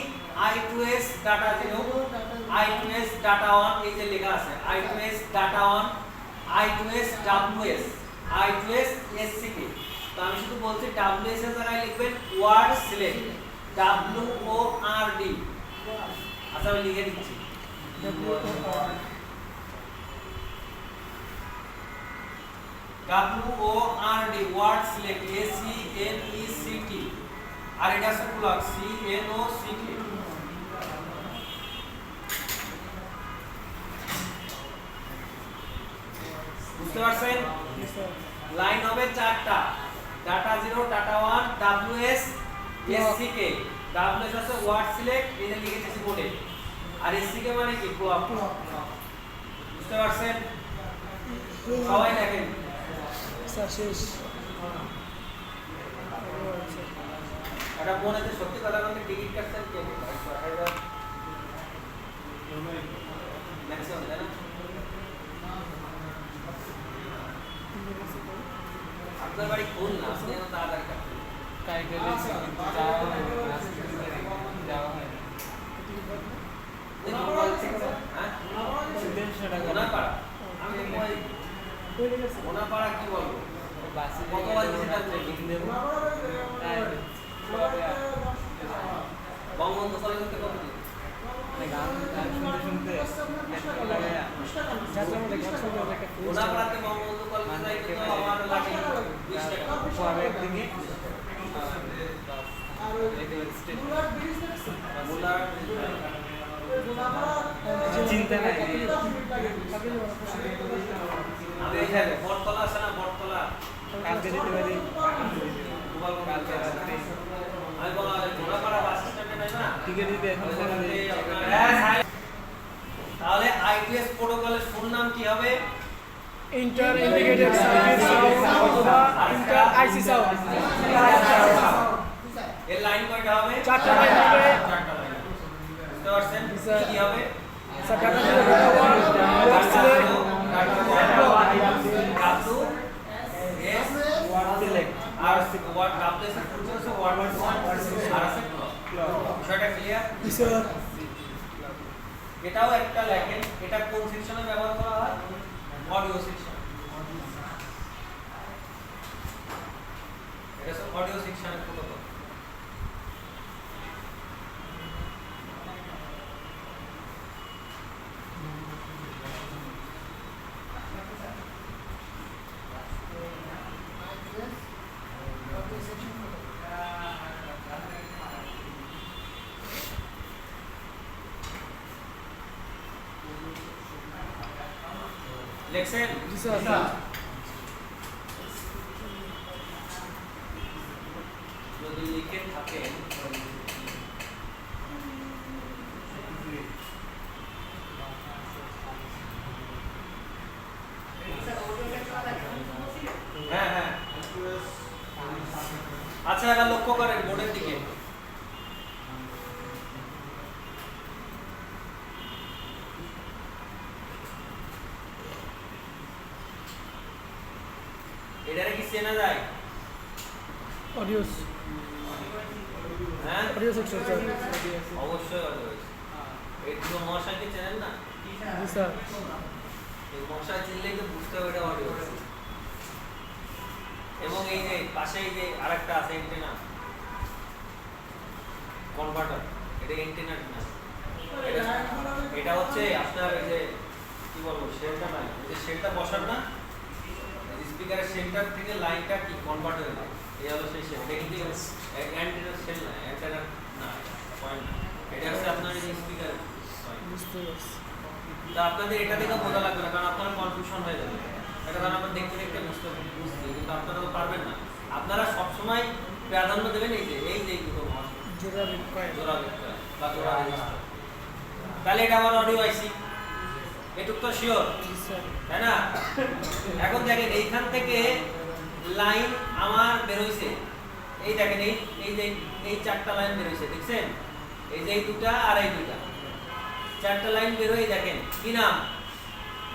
I2S ডাটা 0, I2S ডাটা 1 এই যে লেখা আছে I2S data 1, I2S WS, I2S SCK। তো আমি শুধু বলছি WS এর জায়গায় লিখবেন ওয়ার্ড সিলেক্ট, WORD। আচ্ছা আমি লিখে দিচ্ছি। WORD word select, SCNECT। আর এটা আছে ক্লক, CNOCK। বুঝতে পারছেন? জি স্যার। লাইন হবে 4টা, data 0, data 1, WS, SCK। WS আছে ওয়ার্ড সিলেক্ট, এটা লিখেছি বোর্ডে। আর SCK মানে কি? ক্লক। বুঝতে পারছেন? সবাই দেখেন। স্যার শেষ। এটা বোনেতে সত্যি কথা বলতে টিকিট কাটছেন কে? ম্যাক্সিমাম তাই না? আপনার বাড়ি কোন না? আপনি এখন তাড়াতাড়ি কাটছেন। হ্যাঁ? মোনাপাড়া? আমি তো মোনাপাড়া কি বলবো? কতবার সেটা বঙ্গবন্ধু কলেজ থেকে কত দিন? যাত্রা মধ্যে গান শুনতে হবে একটা ফুল মোনাপাড়াতে বঙ্গবন্ধু কলেজে যাইতে তো আমার লাগে 20 টাকা। মুলার চিন্তা নাই। আমি এখানে বটতলা আছে না, বটতলা কালকে যেতে পারি। কালকে আমি বলা মোনাপাড়া বাস স্ট্যান্ডে নাই না? টিকিট দিতে এখন তাহলে I2S প্রোটোকলের ফুল নাম কি হবে? ইন্টার ইন্টিগ্রেটেড সার্কিট সাউন্ড অথবা ইন্টার আইসি সাউন্ড। এর লাইন কয়টা হবে? 4টা লাইন হবে। 4টা লাইন। বুঝতে পারছেন? স্যার। কি হবে? Sir data 0, data 1, word select, আর ওয়ার্ড WS এর ফুল হচ্ছে ওয়ার্ড আর আছে বিষয়টা ক্লিয়ার? স্যার। এটাও একটা লেখেন, এটা কোন সেকশনে ব্যবহার করা হয়? Audio section. এটা হচ্ছে অডিও সেকশনের প্রোটোকল। লেখছেন? জি স্যার। যদি লিখে থাকেন হ্যাঁ হ্যাঁ। আচ্ছা এবার লক্ষ্য করেন বোর্ডের দিকে। এটারে কি চেনা যায়? অডিও হ্যাঁ অডিও সেকশন স্যার। অবশ্যই অডিও। এই দুটো মশাইকে চেনেন না? জি স্যার। এই মশাই চিনলেই তো বুঝতে হবে এটা অডিও। এবং এই যে পাশে এই যে আরেকটা আছে এন্টেনা কনভার্টার, এটা এন্টেনা না। এটা হচ্ছে আপনার এই যে কি বলবো শেলটা না, এই যে শেলটা বসার না, স্পিকারের শেলটার থেকে লাইনটা কি কনভার্ট হয়ে যায়, এই হলো সেই শেল। এটা কিন্তু অ্যান্টেনার শেল না, অ্যান্টেনা না, পয়েন্ট না। এটা হচ্ছে আপনার এই স্পিকার পয়েন্ট। বুঝতে পারছি। তা আপনাদের এটা দেখে বোঝা লাগবে না, কারণ আপনারা কনফিউশন হয়ে যাবে। এটা কারণ আপনারা দেখতে দেখতে বুঝতে কিন্তু আপনারা তো পারবেন না। আপনারা সবসময় প্রাধান্য দেবেন এই যে এই দুটো মহাশয় জোড়া বিক্রয়। জোড়া বিক্রয় বা জোড়া রেজিস্টার। তাহলে এটা আমার অডিও আইসি, এটুক তো শিওর, জি স্যার। তাই না? এখন দেখেন এইখান থেকে লাইন আমার বেরোইছে, এই দেখেন এই যে এই 4টা লাইন বেরোইছে, দেখছেন? এই যে এই দুটা আর এই দুটা, চারটা লাইন বের হয়ে দেখেন কি নাম,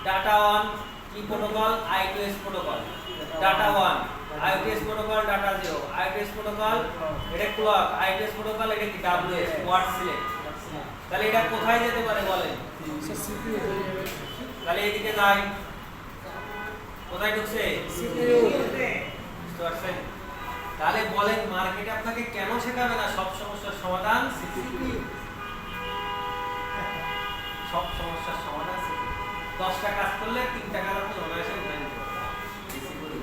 ডাটা 1 কি protocol, I2S protocol, data 1 I2S protocol, data 0 I2S protocol, এটা ক্লক I2S প্রোটোকল, এটা কি WS ওয়ার্ড সিলেক্ট। তাহলে এটা কোথায় যেতে পারে বলেন? স্যার সিপিইউ তাহলে এদিকে যাই, কোথায় ঢুকছে? সিপিইউ বুঝতে পারছেন? তাহলে বলেন মার্কেটে আপনাকে কেন শেখাবে না সব সমস্যার সমাধান সিপিইউ? সব সমস্যার সমাধান সিপিইউ। 10টা কাজ করলে 3 টাকার আপনি অনায়াসে উঠাই নিতে পারবেন সিপিইউ।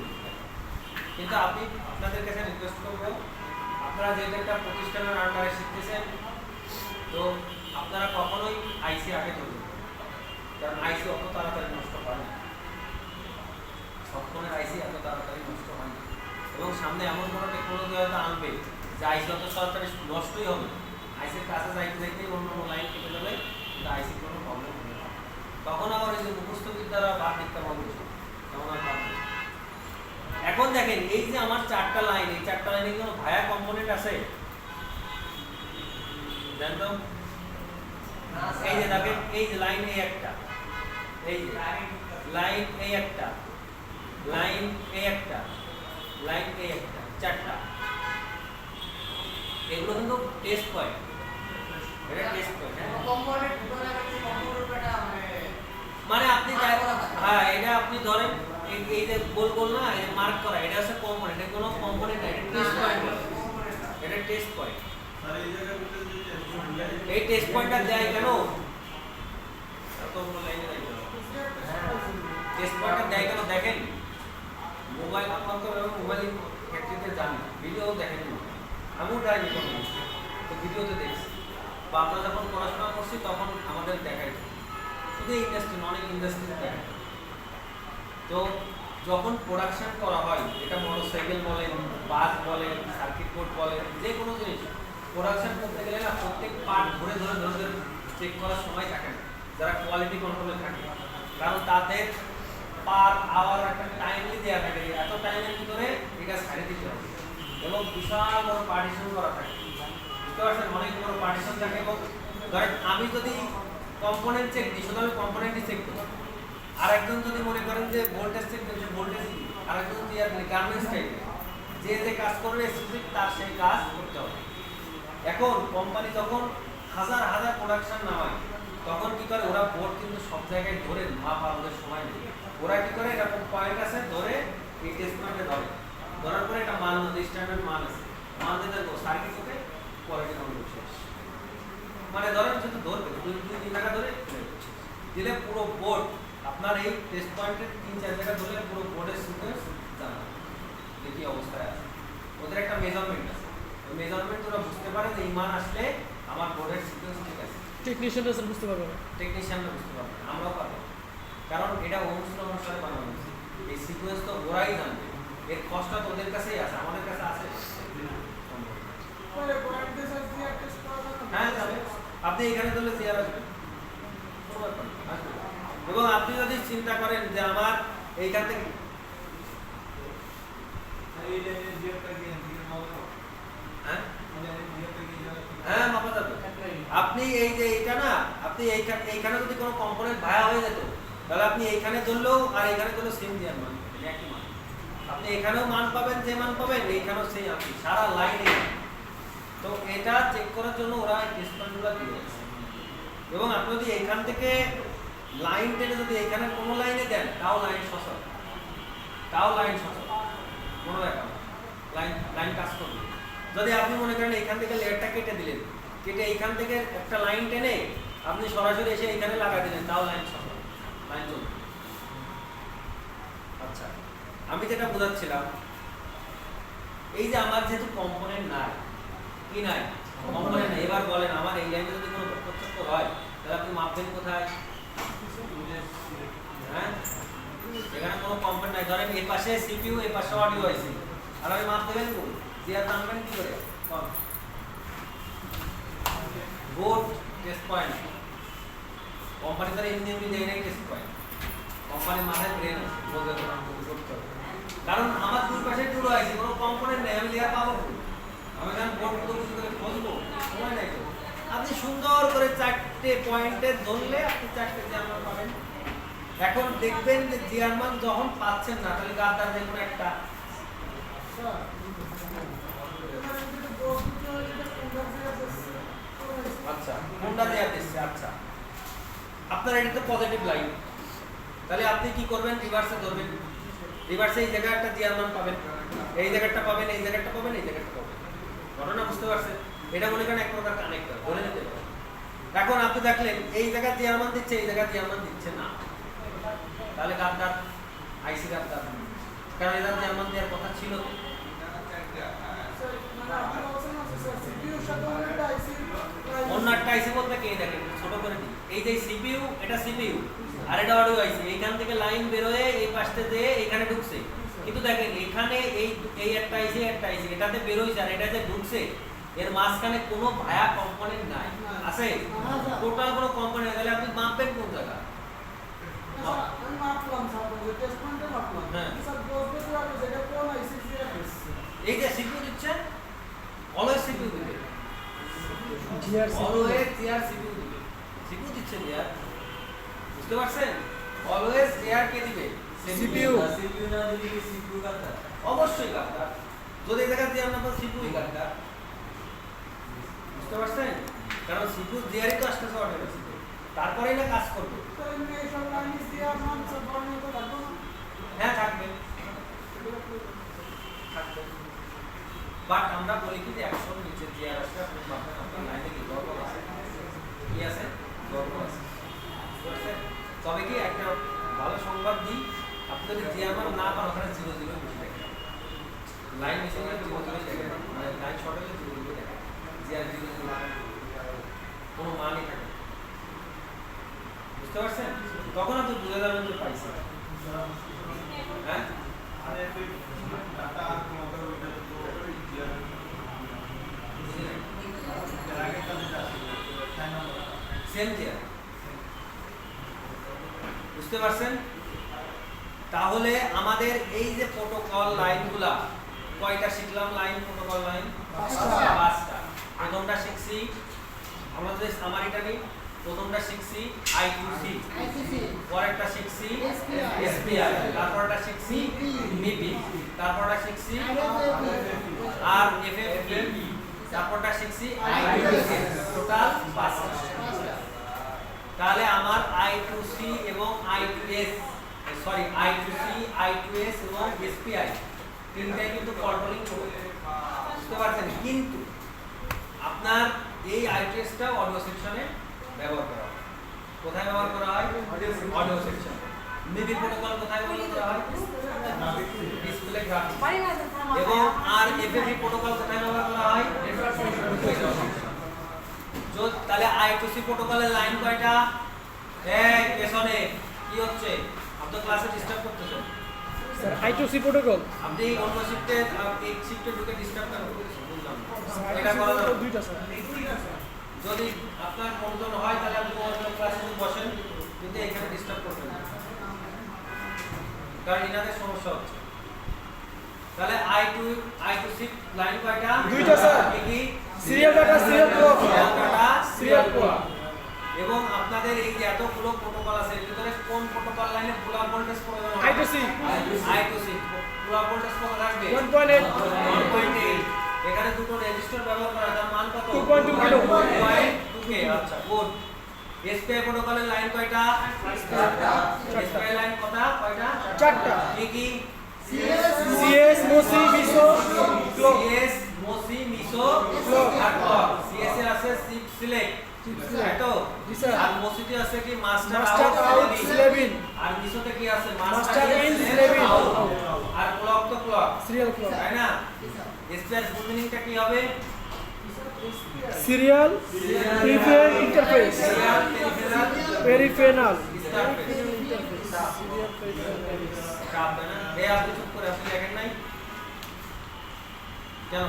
কিন্তু আপনি আপনাদের কাছে রিকোয়েস্ট করব, আপনারা যেহেতু একটা প্রতিষ্ঠানের আন্ডারে শিখতেছেন, তো আপনারা কখনোই আইসি আগে ধরবেন, কারণ আইসি অত তাড়াতাড়ি নষ্ট হয় না, সবসময় আইসি এত তাড়াতাড়ি নষ্ট হয় না। এবং সামনে এমন কোনো টেকনোলজি হয়তো আনবে যে আইসি অত তাড়াতাড়ি নষ্টই হবে, আইসির কাছে যাইতে যাইতেই অন্য কোনো লাইন কেটে যাবে, কিন্তু আইসির কোনো প্রবলেম হবে না। তখন আবার ওই যে মুখস্থ বিদ্যারা বাদ দিতে হবে, তেমন আর বাদ নেই। এখন দেখেন এই যে আমার 4টা লাইন, এই 4টা লাইনে কোনো ভায়া কম্পোনেন্ট আছে জানেন তো? এই যে দেখেন এই যে লাইন এই একটা, এই যে লাইন এই একটা, লাইন এই একটা, লাইন এই একটা, 4টা। এগুলো কিন্তু টেস্ট পয়েন্ট, এটা টেস্ট পয়েন্ট। কম্পোনেন্ট দুটো লাগাচ্ছি, কম্পিউটার পেটা মানে আপনি হ্যাঁ এটা আপনি ধরেন এই যে গোল গোল না, এই মার্ক করা, এটা হচ্ছে কম্পোনেন্ট, এটা কোনো কম্পোনেন্ট না, এটা টেস্ট পয়েন্ট, এটা টেস্ট পয়েন্ট। স্যার এই জায়গার ভিতরে যে এই টেস্ট পয়েন্টটা দেয় কেন? এতগুলো লাইনে দেয় কেন? টেস্ট পয়েন্টটা দেয় কেন দেখেন, মোবাইল আপনার তো মোবাইল ফ্যাক্টরিতে যান, ভিডিও দেখেন, আমিও ড্রাইভ করি, তো ভিডিওতে দেখছি, বা আমরা যখন পড়াশোনা করছি তখন আমাদের দেখাই, শুধু ইন্ডাস্ট্রি অনেক ইন্ডাস্ট্রিতে দেখায়। তো যখন প্রোডাকশন করা হয়, এটা মোটরসাইকেল বলেন, বাস বলেন, সার্কিট বোর্ড বলেন, যে কোনো জিনিস প্রোডাকশন করতে গেলে না প্রত্যেক পার্ট ধরে ধরে ধরে ধরে চেক করার সময় থাকে না যারা কোয়ালিটি কন্ট্রোলে থাকে, কারণ তাদের পার আওয়ার একটা টাইমলি দেওয়া থাকে, এত টাইমের ভিতরে এটা ছাড়িয়ে দিতে হবে, এবং বিশাল বড় পার্টিশন করা থাকে, বুঝতে পারছেন? অনেক বড় পার্টিশন থাকে। এবং ধরেন আমি যদি কম্পোনেন্ট চেক দিই, শুধু আমি কম্পোনেন্টই চেক করি, আর একজন যদি মনে করেন যে ভোল্টেজ চেক করছে, ভোল্টেজ, আর একজন যদি আপনি গার্মেন্টস টাইপের, যে যে কাজ করবে স্পেসিফিক তার সেই কাজ করতে হবে। এখন কোম্পানি যখন হাজার হাজার প্রোডাকশন নামায়, তখন কি করে ওরা বোর্ড কিন্তু সব জায়গায় ধরে মাপা ওদের সময় নেই, ওরা কি করে এরকম পয়েন্ট আছে ধরে এই টেস্ট পয়েন্টে ধরে, ধরার পরে একটা মান মধ্যে স্ট্যান্ডার্ড মান আছে, মান দিতে সার্কিট হতে কোয়ালিটি কন্ট্রোল শেষ। মানে ধরেন শুধু ধরবে 2-3 জায়গা ধরে দিলে পুরো বোর্ড আপনার এই টেস্ট পয়েন্টের 3-4 জায়গা ধরলে পুরো বোর্ডের সিকোয়েন্স জানা যে কি অবস্থায় আছে। ওদের একটা মেজারমেন্ট আছে, ওই মেজারমেন্ট ওরা বুঝতে পারে যে এই মান আসলে আমার বোর্ডের সিকোয়েন্স ঠিক আছে। টেকনিশিয়ানরা স্যার বুঝতে পারবে না, টেকনিশিয়ানরা বুঝতে পারবে না, আমরাও পারবো, কারণ এটা অনুসরণ অনুসারে বানানো হয়েছে। এই সিকোয়েন্স তো ওরাই জানবে, এর কষ্টটা তো ওদের কাছেই আছে, আমাদের কাছে আছে। হ্যাঁ যাবে, আপনি এখানে ধরলে চেয়ার আসবে, এবং আপনি যদি চিন্তা করেন যে আমার এইখান থেকে এই লাইনের জিওটা কি এন্ডিকে মাপা, হ্যাঁ লাইনের জিওটা কি হ্যাঁ মাপা যাবে। আপনি এই যে এইটা না, আপনি এইখানে যদি কোনো কম্পোনেন্ট ভায়া হয়ে যেত, তাহলে আপনি এইখানে ধরলেও আর এইখানে ধরলেও সেম দেওয়ার মান একই মান, আপনি এখানেও মান পাবেন, যে মান পাবেন এইখানেও সেই আপনি সারা লাইনে। তো এটা চেক করার জন্য ওরা টেস্ট পয়েন্টগুলো দিয়েছে, এবং আপনি যদি এখান থেকে লাইন টেনে যদি এখানে কোনো লাইনে দেন তাও লাইন সচল, তাও লাইন সচল, কোনো ব্যাপার লাইন লাইন কাজ করবে। যদি আপনি মনে করেন এখান থেকে লেয়ারটা কেটে দিলেন, কেটে এইখান থেকে একটা লাইন টেনে আপনি সরাসরি এসে এখানে লাগাই দিলেন, তাও লাইন সচল, লাইন চলবে। আচ্ছা, আমি যেটা বোঝাচ্ছিলাম, এই যে আমার যেহেতু কম্পোনেন্ট নাই, কি নাই কম্পোনেন্ট নাই, এবার বলেন আমার এই লাইনে যদি কোনো প্রত্যক্ষ হয় তাহলে আপনি মাপবেন কোথায়? হ্যাঁ, এখানে কোনো কম্পোনেন্ট নাই, ধরেন এই পাশে সিপিইউ, এই পাশে অডিও আইসি, আর আমি মাপ দেবেন কোন জিআর টানবেন কি করে? বোর্ড টেস্ট পয়েন্ট, কোম্পানি তারা এমনি এমনি দেয় নাই টেস্ট পয়েন্ট, কোম্পানির মাথায় ব্রেন আছে, বোঝা করতে হবে। কারণ আমার দুই পাশে টুলো আইসি, কোনো কম্পোনেন্ট নেই, আমি লেয়ার পাবো, আমি এখানে বোর্ড তো কিছু করে খুঁজবো, সময় নাই তো। আপনি সুন্দর করে চারটে পয়েন্টে ধরলে আপনি চারটে জিয়ার মান পাবেন। এখন দেখবেন যে জিয়ার মান যখন পাচ্ছেন না তাহলে গাদ্দার দেখুন একটা আচ্ছা কোনটা দেয়া দিচ্ছে আচ্ছা আপনার এটা তো পজিটিভ লাইন তাহলে আপনি কি করবেন রিভার্সে ধরবেন রিভার্সে এই জায়গায় একটা জিয়ার মান পাবেন এই জায়গাটা পাবেন এই জায়গাটা পাবেন এই জায়গাটা পাবেন ঘটনা বুঝতে পারছেন এটা মনে করেন এক প্রকার কানেক্টর ধরে নিতে পারেন এখন আপনি দেখলেন এই জায়গায় জিয়ার মান দিচ্ছে এই জায়গায় জিয়ার মান দিচ্ছে না তাহলে গাদ্দার আইসি গাদ্দার কারণ এটার জিয়ার মান দেওয়ার কথা ছিল তো অন্য একটা আইসি বলতে কি দেখেন ছোট করে দিই এই যে সিপিইউ এটা সিপিইউ আর এটা অডিও আইসি এইখান থেকে লাইন বের হয়ে এই পাশে দিয়ে এখানে ঢুকছে কিন্তু দেখেন এখানে এই একটা আইসি এটাতে বের হইছে আর এটা যে ঢুকছে এর মাঝখানে কোনো ভায়া কম্পোনেন্ট নাই আছে টোটাল কোনো কম্পোনেন্ট তাহলে আপনি মাপবেন কোন জায়গা এই যে সিপিইউ দিচ্ছে অলওয়েজ সিপিইউ দিবে অলওয়েজ জিআর সিপিইউ দিবে সিপিইউ দিচ্ছে জিআর বুঝতে পারছেন অলওয়েজ জিআর কে দিবে সিপিইউ না দিলে কি সিপিইউ কাটা অবশ্যই কাটা যদি এই জায়গা জিআর না পান সিপিইউ কাটা বুঝতে পারছেন কারণ সিপিইউ জিআরই তো আসতেছে অর্ডার তারপরেই না কাজ করবে হ্যাঁ থাকবে বাট আমরা বলি কি যে 100 নিচে জিআর আসলে আপনি মাপেন আপনার লাইনে কি গড়বড় আছে কি আছে গড়বড় আছে তবে কি একটা ভালো সংবাদ দিই আপনি যদি জিআর মান না পান ওখানে 0 0 বেশি দেখেন লাইন মিসিং হলে 0 0 দেখেন মানে লাইন শর্ট হলে 0 0 দেখেন জিআর 0 0 কোনো মানই থাকে বুঝতে পারছেন তখন আপনি বুঝে যাবেন যে পাইছে হ্যাঁ আর এই ডাটা তোমাদের ওইটা তো জিআর এর আগে কাজে আছে সেম জিআর বুঝতে পারছেন তাহলে আমাদের এই যে প্রোটোকল লাইনগুলা কয়টা শিখলাম লাইন প্রোটোকল লাইন পাঁচটা প্রথমটা শিখছি আমরা যদি সামারিটা নিই প্রথমটা শিখছি I2C পরেরটা শিখছি SPI তারপরটা শিখছি MIPI তারপরটা শিখছি আর FFP তারপরটা শিখছি I2C টোটাল 5টা তাহলে আমার I2C এবং I2S সরি I2C I2S এবং SPI তিনটাই কিন্তু কন্ট্রোলিং করবে বুঝতে পারছেন কিন্তু আপনার এই I2S টা অডিও সেকশনে ব্যবহার করা হয় কোথায় ব্যবহার করা হয় অডিও সেকশন MIPI প্রোটোকল কোথায় ব্যবহার করা হয় ডিসপ্লে গ্রাফিক্স এবং আর FFP প্রোটোকল কোথায় ব্যবহার করা হয় তাহলে I2C প্রোটোকলের লাইন কয়টা এই পেছনে কি হচ্ছে আপনি ক্লাসে ডিস্টার্ব করতেছেন স্যার I2C প্রোটোকল আপনি অন্য শিফটে এক শিফটে ঢুকে ডিস্টার্ব কেন করতেছেন বুঝলাম এটা করা যাবে দুইটা স্যার যদি আপনার প্রয়োজন হয় তাহলে আপনি অন্য ক্লাসে বসেন কিন্তু এখানে ডিস্টার্ব করবেন না কারণ এনাদের সমস্যা হচ্ছে তাহলে I2C লাইন কয়টা দুইটা স্যার কি serial data serial clock serial clock এবং আপনাদের এই যে এতগুলো প্রোটোকল আছে এর ভিতরে কোন প্রোটোকল লাইনে পুল আপ ভোল্টেজ প্রয়োজন হয় I2C পুল আপ ভোল্টেজ কত থাকবে 1.8 1.8 এখানে দুটো রেজিস্টার ব্যবহার করা তার মান কত 2.2 কিলো 2.2 কে আচ্ছা গুড এসপিআই প্রোটোকলের লাইন কয়টা এসপিআই লাইন কয়টা চারটা কি কি CS MOSI MISO clock CS MOSI MISO আর ক্লক CS এর আছে চিপ সিলেক্ট তো জি স্যার আর MOSI তে আছে কি মাস্টার আউট স্লেভিন আর MISO তে কি আছে মাস্টার ইন স্লেভিন আর ক্লক তো ক্লক সিরিয়াল ক্লক তাই না এসপিআই ফুল মিনিংটা কি হবে serial prefer interface serial peripheral interface serial peripheral কাঁপবে না এই আপনি চুপ করে আপনি দেখেন নাই কেন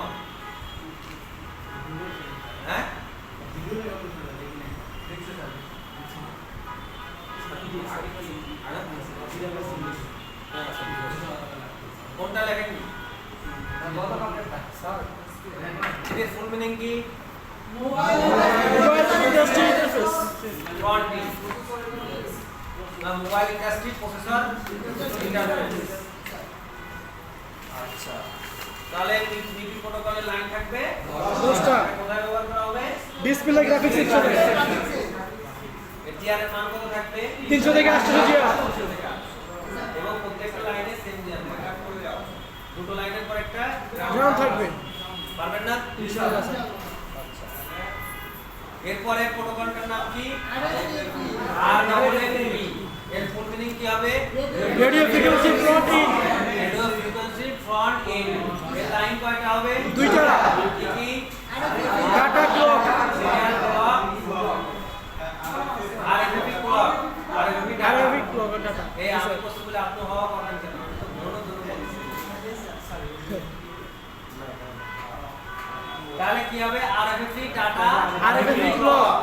হ্যাঁ কোনটা লেখেননি স্যার এর ফুল মিনিং কি mobile industry interface. Front end না মোবাইল ইন্ডাস্ট্রি প্রসেসর ইন্টারফেস। আচ্ছা তাহলে মিপি প্রোটোকলের লাইন থাকবে 10টা। কোথায় ব্যবহার করা হবে? ডিসপ্লে গ্রাফিক্স সেকশনে এর টিআরের মান কত থাকবে? 300 থেকে 800 জিয়া। এবং প্রত্যেকটা লাইনে সেম জিয়া থাকবে। দুটো লাইনের পর একটা গ্রাউন্ড থাকবে পারবেন না? ইনশাআল্লাহ স্যার। এরপরে প্রোটোকলটার নাম কি? RFP। এর ফুল মিনিং কি হবে? Radio frequency front in radio frequency front end. এর লাইন কয়টা হবে? 2টা। কি কি? Data clock serial clock, RFP clock, RFP data. Arabic clock data. এই আমি পসিবল আপনি হওয়া করবেন কেন? মনো ধরে বলছি। তাহলে কি হবে? RFP data, RFP clock.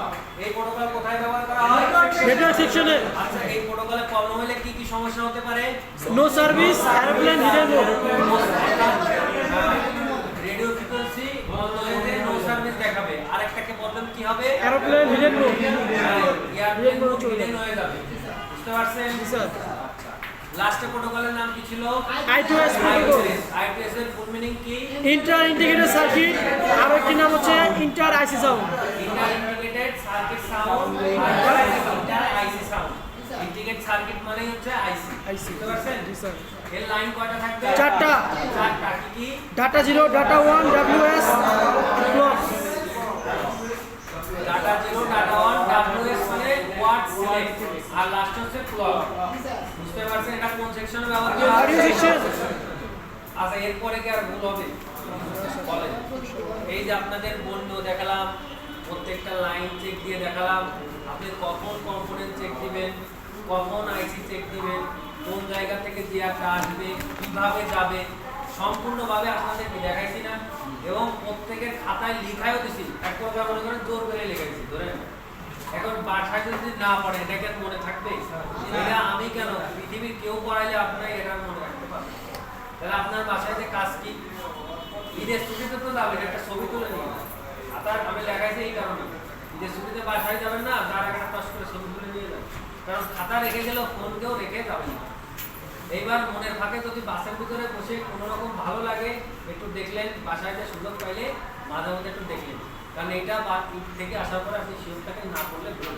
এই প্রোটোকল কোথায় ব্যবহার করা হয়? নেটওয়ার্ক সেকশনে আচ্ছা এই প্রোটোকলে প্রবলেম হলে কি কি সমস্যা হতে পারে? No service airplane hidden mode. Radio frequency বন্ধ হয়ে যায়, নো সার্ভিস দেখাবে। আরেকটাকে প্রবলেম কি হবে? Airplane hidden mode. Airplane mode hidden হয়ে যাবে। বুঝতে পারছেন? জি স্যার। লাস্ট প্রোটোকলের নাম কি ছিল? I2S protocol. I2S এর ফুল মিনিং কি? ইন্টার ইন্টিগ্রেটেড সার্কিট আর একটি নাম হচ্ছে inter IC sound. Inter integrated circuit sound, inter IC sound. Integrated circuit মানে হচ্ছে আইসি। আইসি। বুঝতে পারছেন? জি স্যার। এর লাইন কয়টা থাকবে? 4টা। 4টা কি কি? Data 0, data 1, WS clock. Data 0, data 1, WS মানে ওয়াট সিলেক্ট আর লাস্ট হচ্ছে ক্লক। বুঝতে পারছেন এটা কোন সেকশনে ব্যবহার করা হয়? Audio section. আচ্ছা এরপরে কি আর ভুল হবে? বলেন। এই যে আপনাদের বন্ধু দেখালাম, প্রত্যেকটা লাইন চেক দিয়ে দেখালাম, আপনি কখন কম্পোনেন্ট চেক দিবেন, কখন আইসি চেক দিবেন, কোন জায়গা থেকে জিয়াটা আসবে, কিভাবে যাবে, সম্পূর্ণভাবে আপনাদেরকে দেখাইছি না? এবং প্রত্যেকের খাতায় লিখায়ও দিছি। এক কথা মনে করেন জোর করে লিখাইছি, ধরেন এখন বাসায় যদি না পড়ে এটা কেন মনে থাকবে? এটা আমি কেন, পৃথিবীর কেউ পড়াইলে আপনার এটা মনে রাখতে পারবেন। তাহলে আপনার বাসায় যে কাজ কি? ঈদের ছুটিতে তো যাবেন, একটা ছবি তুলে নিন। আপনার আমি লেখাইছি এই কারণে, ঈদের ছুটিতে বাসায় যাবেন না, তার একটা পাস করে ছবি তুলে নিয়ে যাবেন। কারণ খাতা রেখে গেলেও ফোনকেও রেখে যাবেন না। এইবার মনের ফাঁকে যদি বাসের ভিতরে বসে কোনো রকম ভালো লাগে একটু দেখলেন, বাসায় যে সুযোগ পাইলে মাঝে মধ্যে একটু দেখলেন, কারণ এটা ঈদ থেকে আসার পরে আপনি শিওরটাকে না করলে ভুল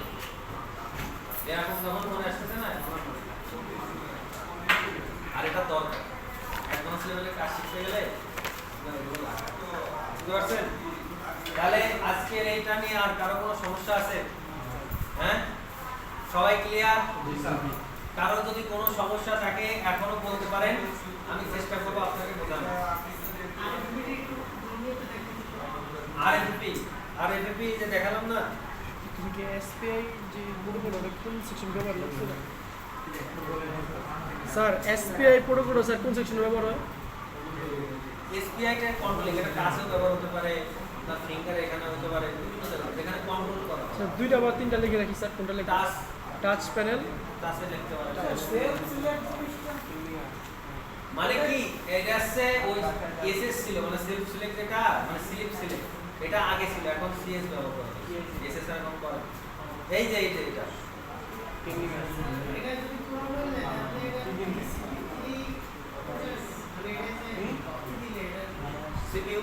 এরকম যখন মনে আসতেছে না এখন মনে থাকছে। আর এটা দরকার অ্যাডভান্স লেভেলে কাজ শিখতে গেলে বুঝতে পারছেন? তাহলে আজকের এইটা নিয়ে আর কারো কোনো সমস্যা আছে? হ্যাঁ সবাই ক্লিয়ার? কারো যদি কোনো সমস্যা থাকে এখনো বলতে পারেন, আমি চেষ্টা করবো আপনাকে বোঝানো। আরএফপি যে দেখালাম না, তুমি কি এসপিআই যে প্রোটোকল ওটা কোন সেকশন ব্যবহার করছো? স্যার এসপিআই প্রোটোকল স্যার কোন সেকশনে ব্যবহার হয়? এসপিআই টা কন্ট্রোলিং, এটা টাচে ব্যবহার হতে পারে, না ফিঙ্গার এখানে হতে পারে, বিভিন্ন জায়গায় এখানে কন্ট্রোল করা হয়। স্যার 2টা বা 3টা লিখে রাখি স্যার, কোনটা লিখে? Touch touch panel. টাচে লিখতে পারে। মানে কি এটা আছে ওই এসএস ছিল, মানে সেলফ সিলেক্ট, যেটা মানে স্লিপ সিলেক্ট এটা আগে ছিল, এখন সিএস ব্যবহার করে এসএস আর এখন করে। এই যে এটা এটা যদি পুরো বললে আপনি এটা সিপিইউ,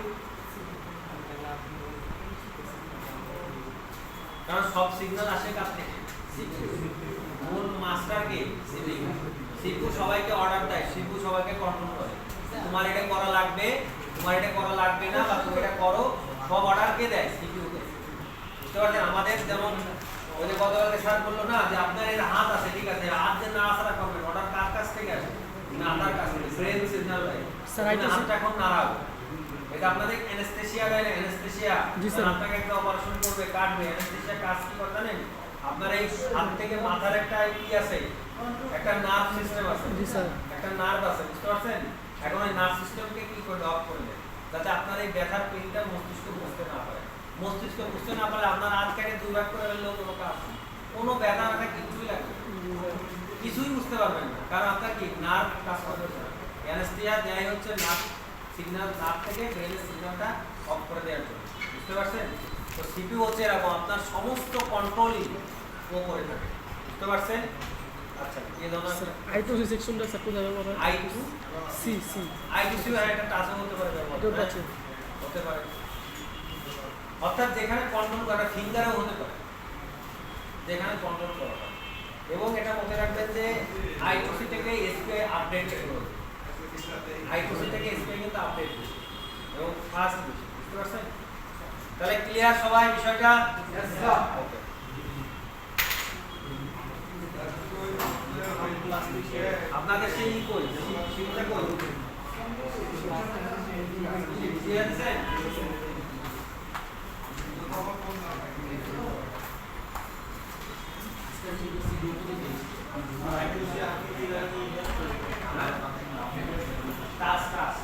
কারণ সব সিগন্যাল আসে কার থেকে? মূল মাস্টার কে? সিপিইউ। সিপিইউ সবাইকে অর্ডার দেয়, সিপিইউ সবাইকে কন্ট্রোল করে। তোমার এটা করা লাগবে, তোমার এটা করা লাগবে না, বা তুমি এটা করো, সব অর্ডার কে দেয়? সিপিইউ কে। বুঝতে পারছেন? আমাদের যেমন ওই যে গতকালকে স্যার বললো না যে আপনার এর হাত আছে, ঠিক আছে, হাত যে না আসাটা করবেন, অর্ডার কার কাছ থেকে আসে? না আপনার কাছ থেকে, ব্রেন সিগন্যাল দেয়। স্যার, হাতটা এখন নাড়াবো, এটা আপনাদের অ্যানেস্থেসিয়া দেয় না? অ্যানেস্থেসিয়া জি স্যার। আপনাকে একটা অপারেশন করবে, কাটবে, অ্যানেস্থেসিয়া কাজ কি করে জানেন? আপনার এই হাত থেকে মাথার একটা কি আছে, একটা নার্ভ সিস্টেম আছে। জি স্যার। একটা নার্ভ আছে, বুঝতে পারছেন? এখন এই নার্ভ সিস্টেমকে কি করে অফ করে দেয়, যাতে আপনার এই ব্যথার পেইনটা মস্তিষ্ক বুঝতে না পারে। মস্তিষ্ক বুঝতে না পারলে আপনার হাত কেটে দুই ভাগ করে ফেললেও কোনো কাজ নেই, কোনো ব্যথা ব্যথা কিছুই লাগবে না, কিছুই বুঝতে পারবেন না, কারণ আপনার কি নার্ভ কাজ করবে না। অ্যানেস্থেসিয়া দেয় হচ্ছে নার্ভ সিগন্যাল, নার্ভ থেকে ব্রেনের সিগন্যালটা অফ করে দেওয়ার জন্য। বুঝতে পারছেন? তো সিপিইউ হচ্ছে এরকম আপনার সমস্ত কন্ট্রোলই ও করে থাকে, বুঝতে পারছেন? আচ্ছা কি ধরনের স্যার I2C সেকশনটা স্যার কোথায় ব্যবহার হয়? I2 সি I2C আর একটা টাচও হতে পারে ব্যবহার, এটাও হ্যাঁ? আছে। হতে পারে, অর্থাৎ যেখানে কন্ট্রোল করা ফিঙ্গারও হতে পারে, যেখানে কন্ট্রোল করা হয়। এবং এটা মনে রাখবেন যে I2C থেকে SPI আপডেট করবে, I2C থেকে SPI কিন্তু আপডেট করবে এবং ফাস্ট বেশি, বুঝতে পারছেন? তাহলে ক্লিয়ার সবাই বিষয়টা? ওকে। আপনাদের সেই কই শিখতে কই ক্লিয়ার আছে? টাস টাস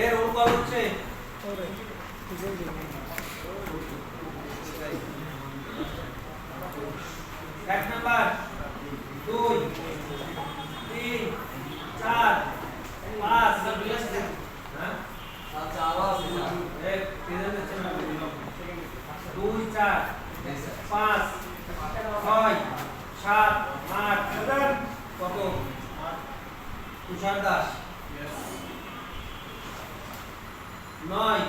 এর রোল কল হচ্ছে ওরে এক নাম্বার 2 3 4 5 হ্যাঁ আচ্ছা আওয়াজ এক তিনের নিচে 2 4 5 6 7 8 কত তুষার দাস 9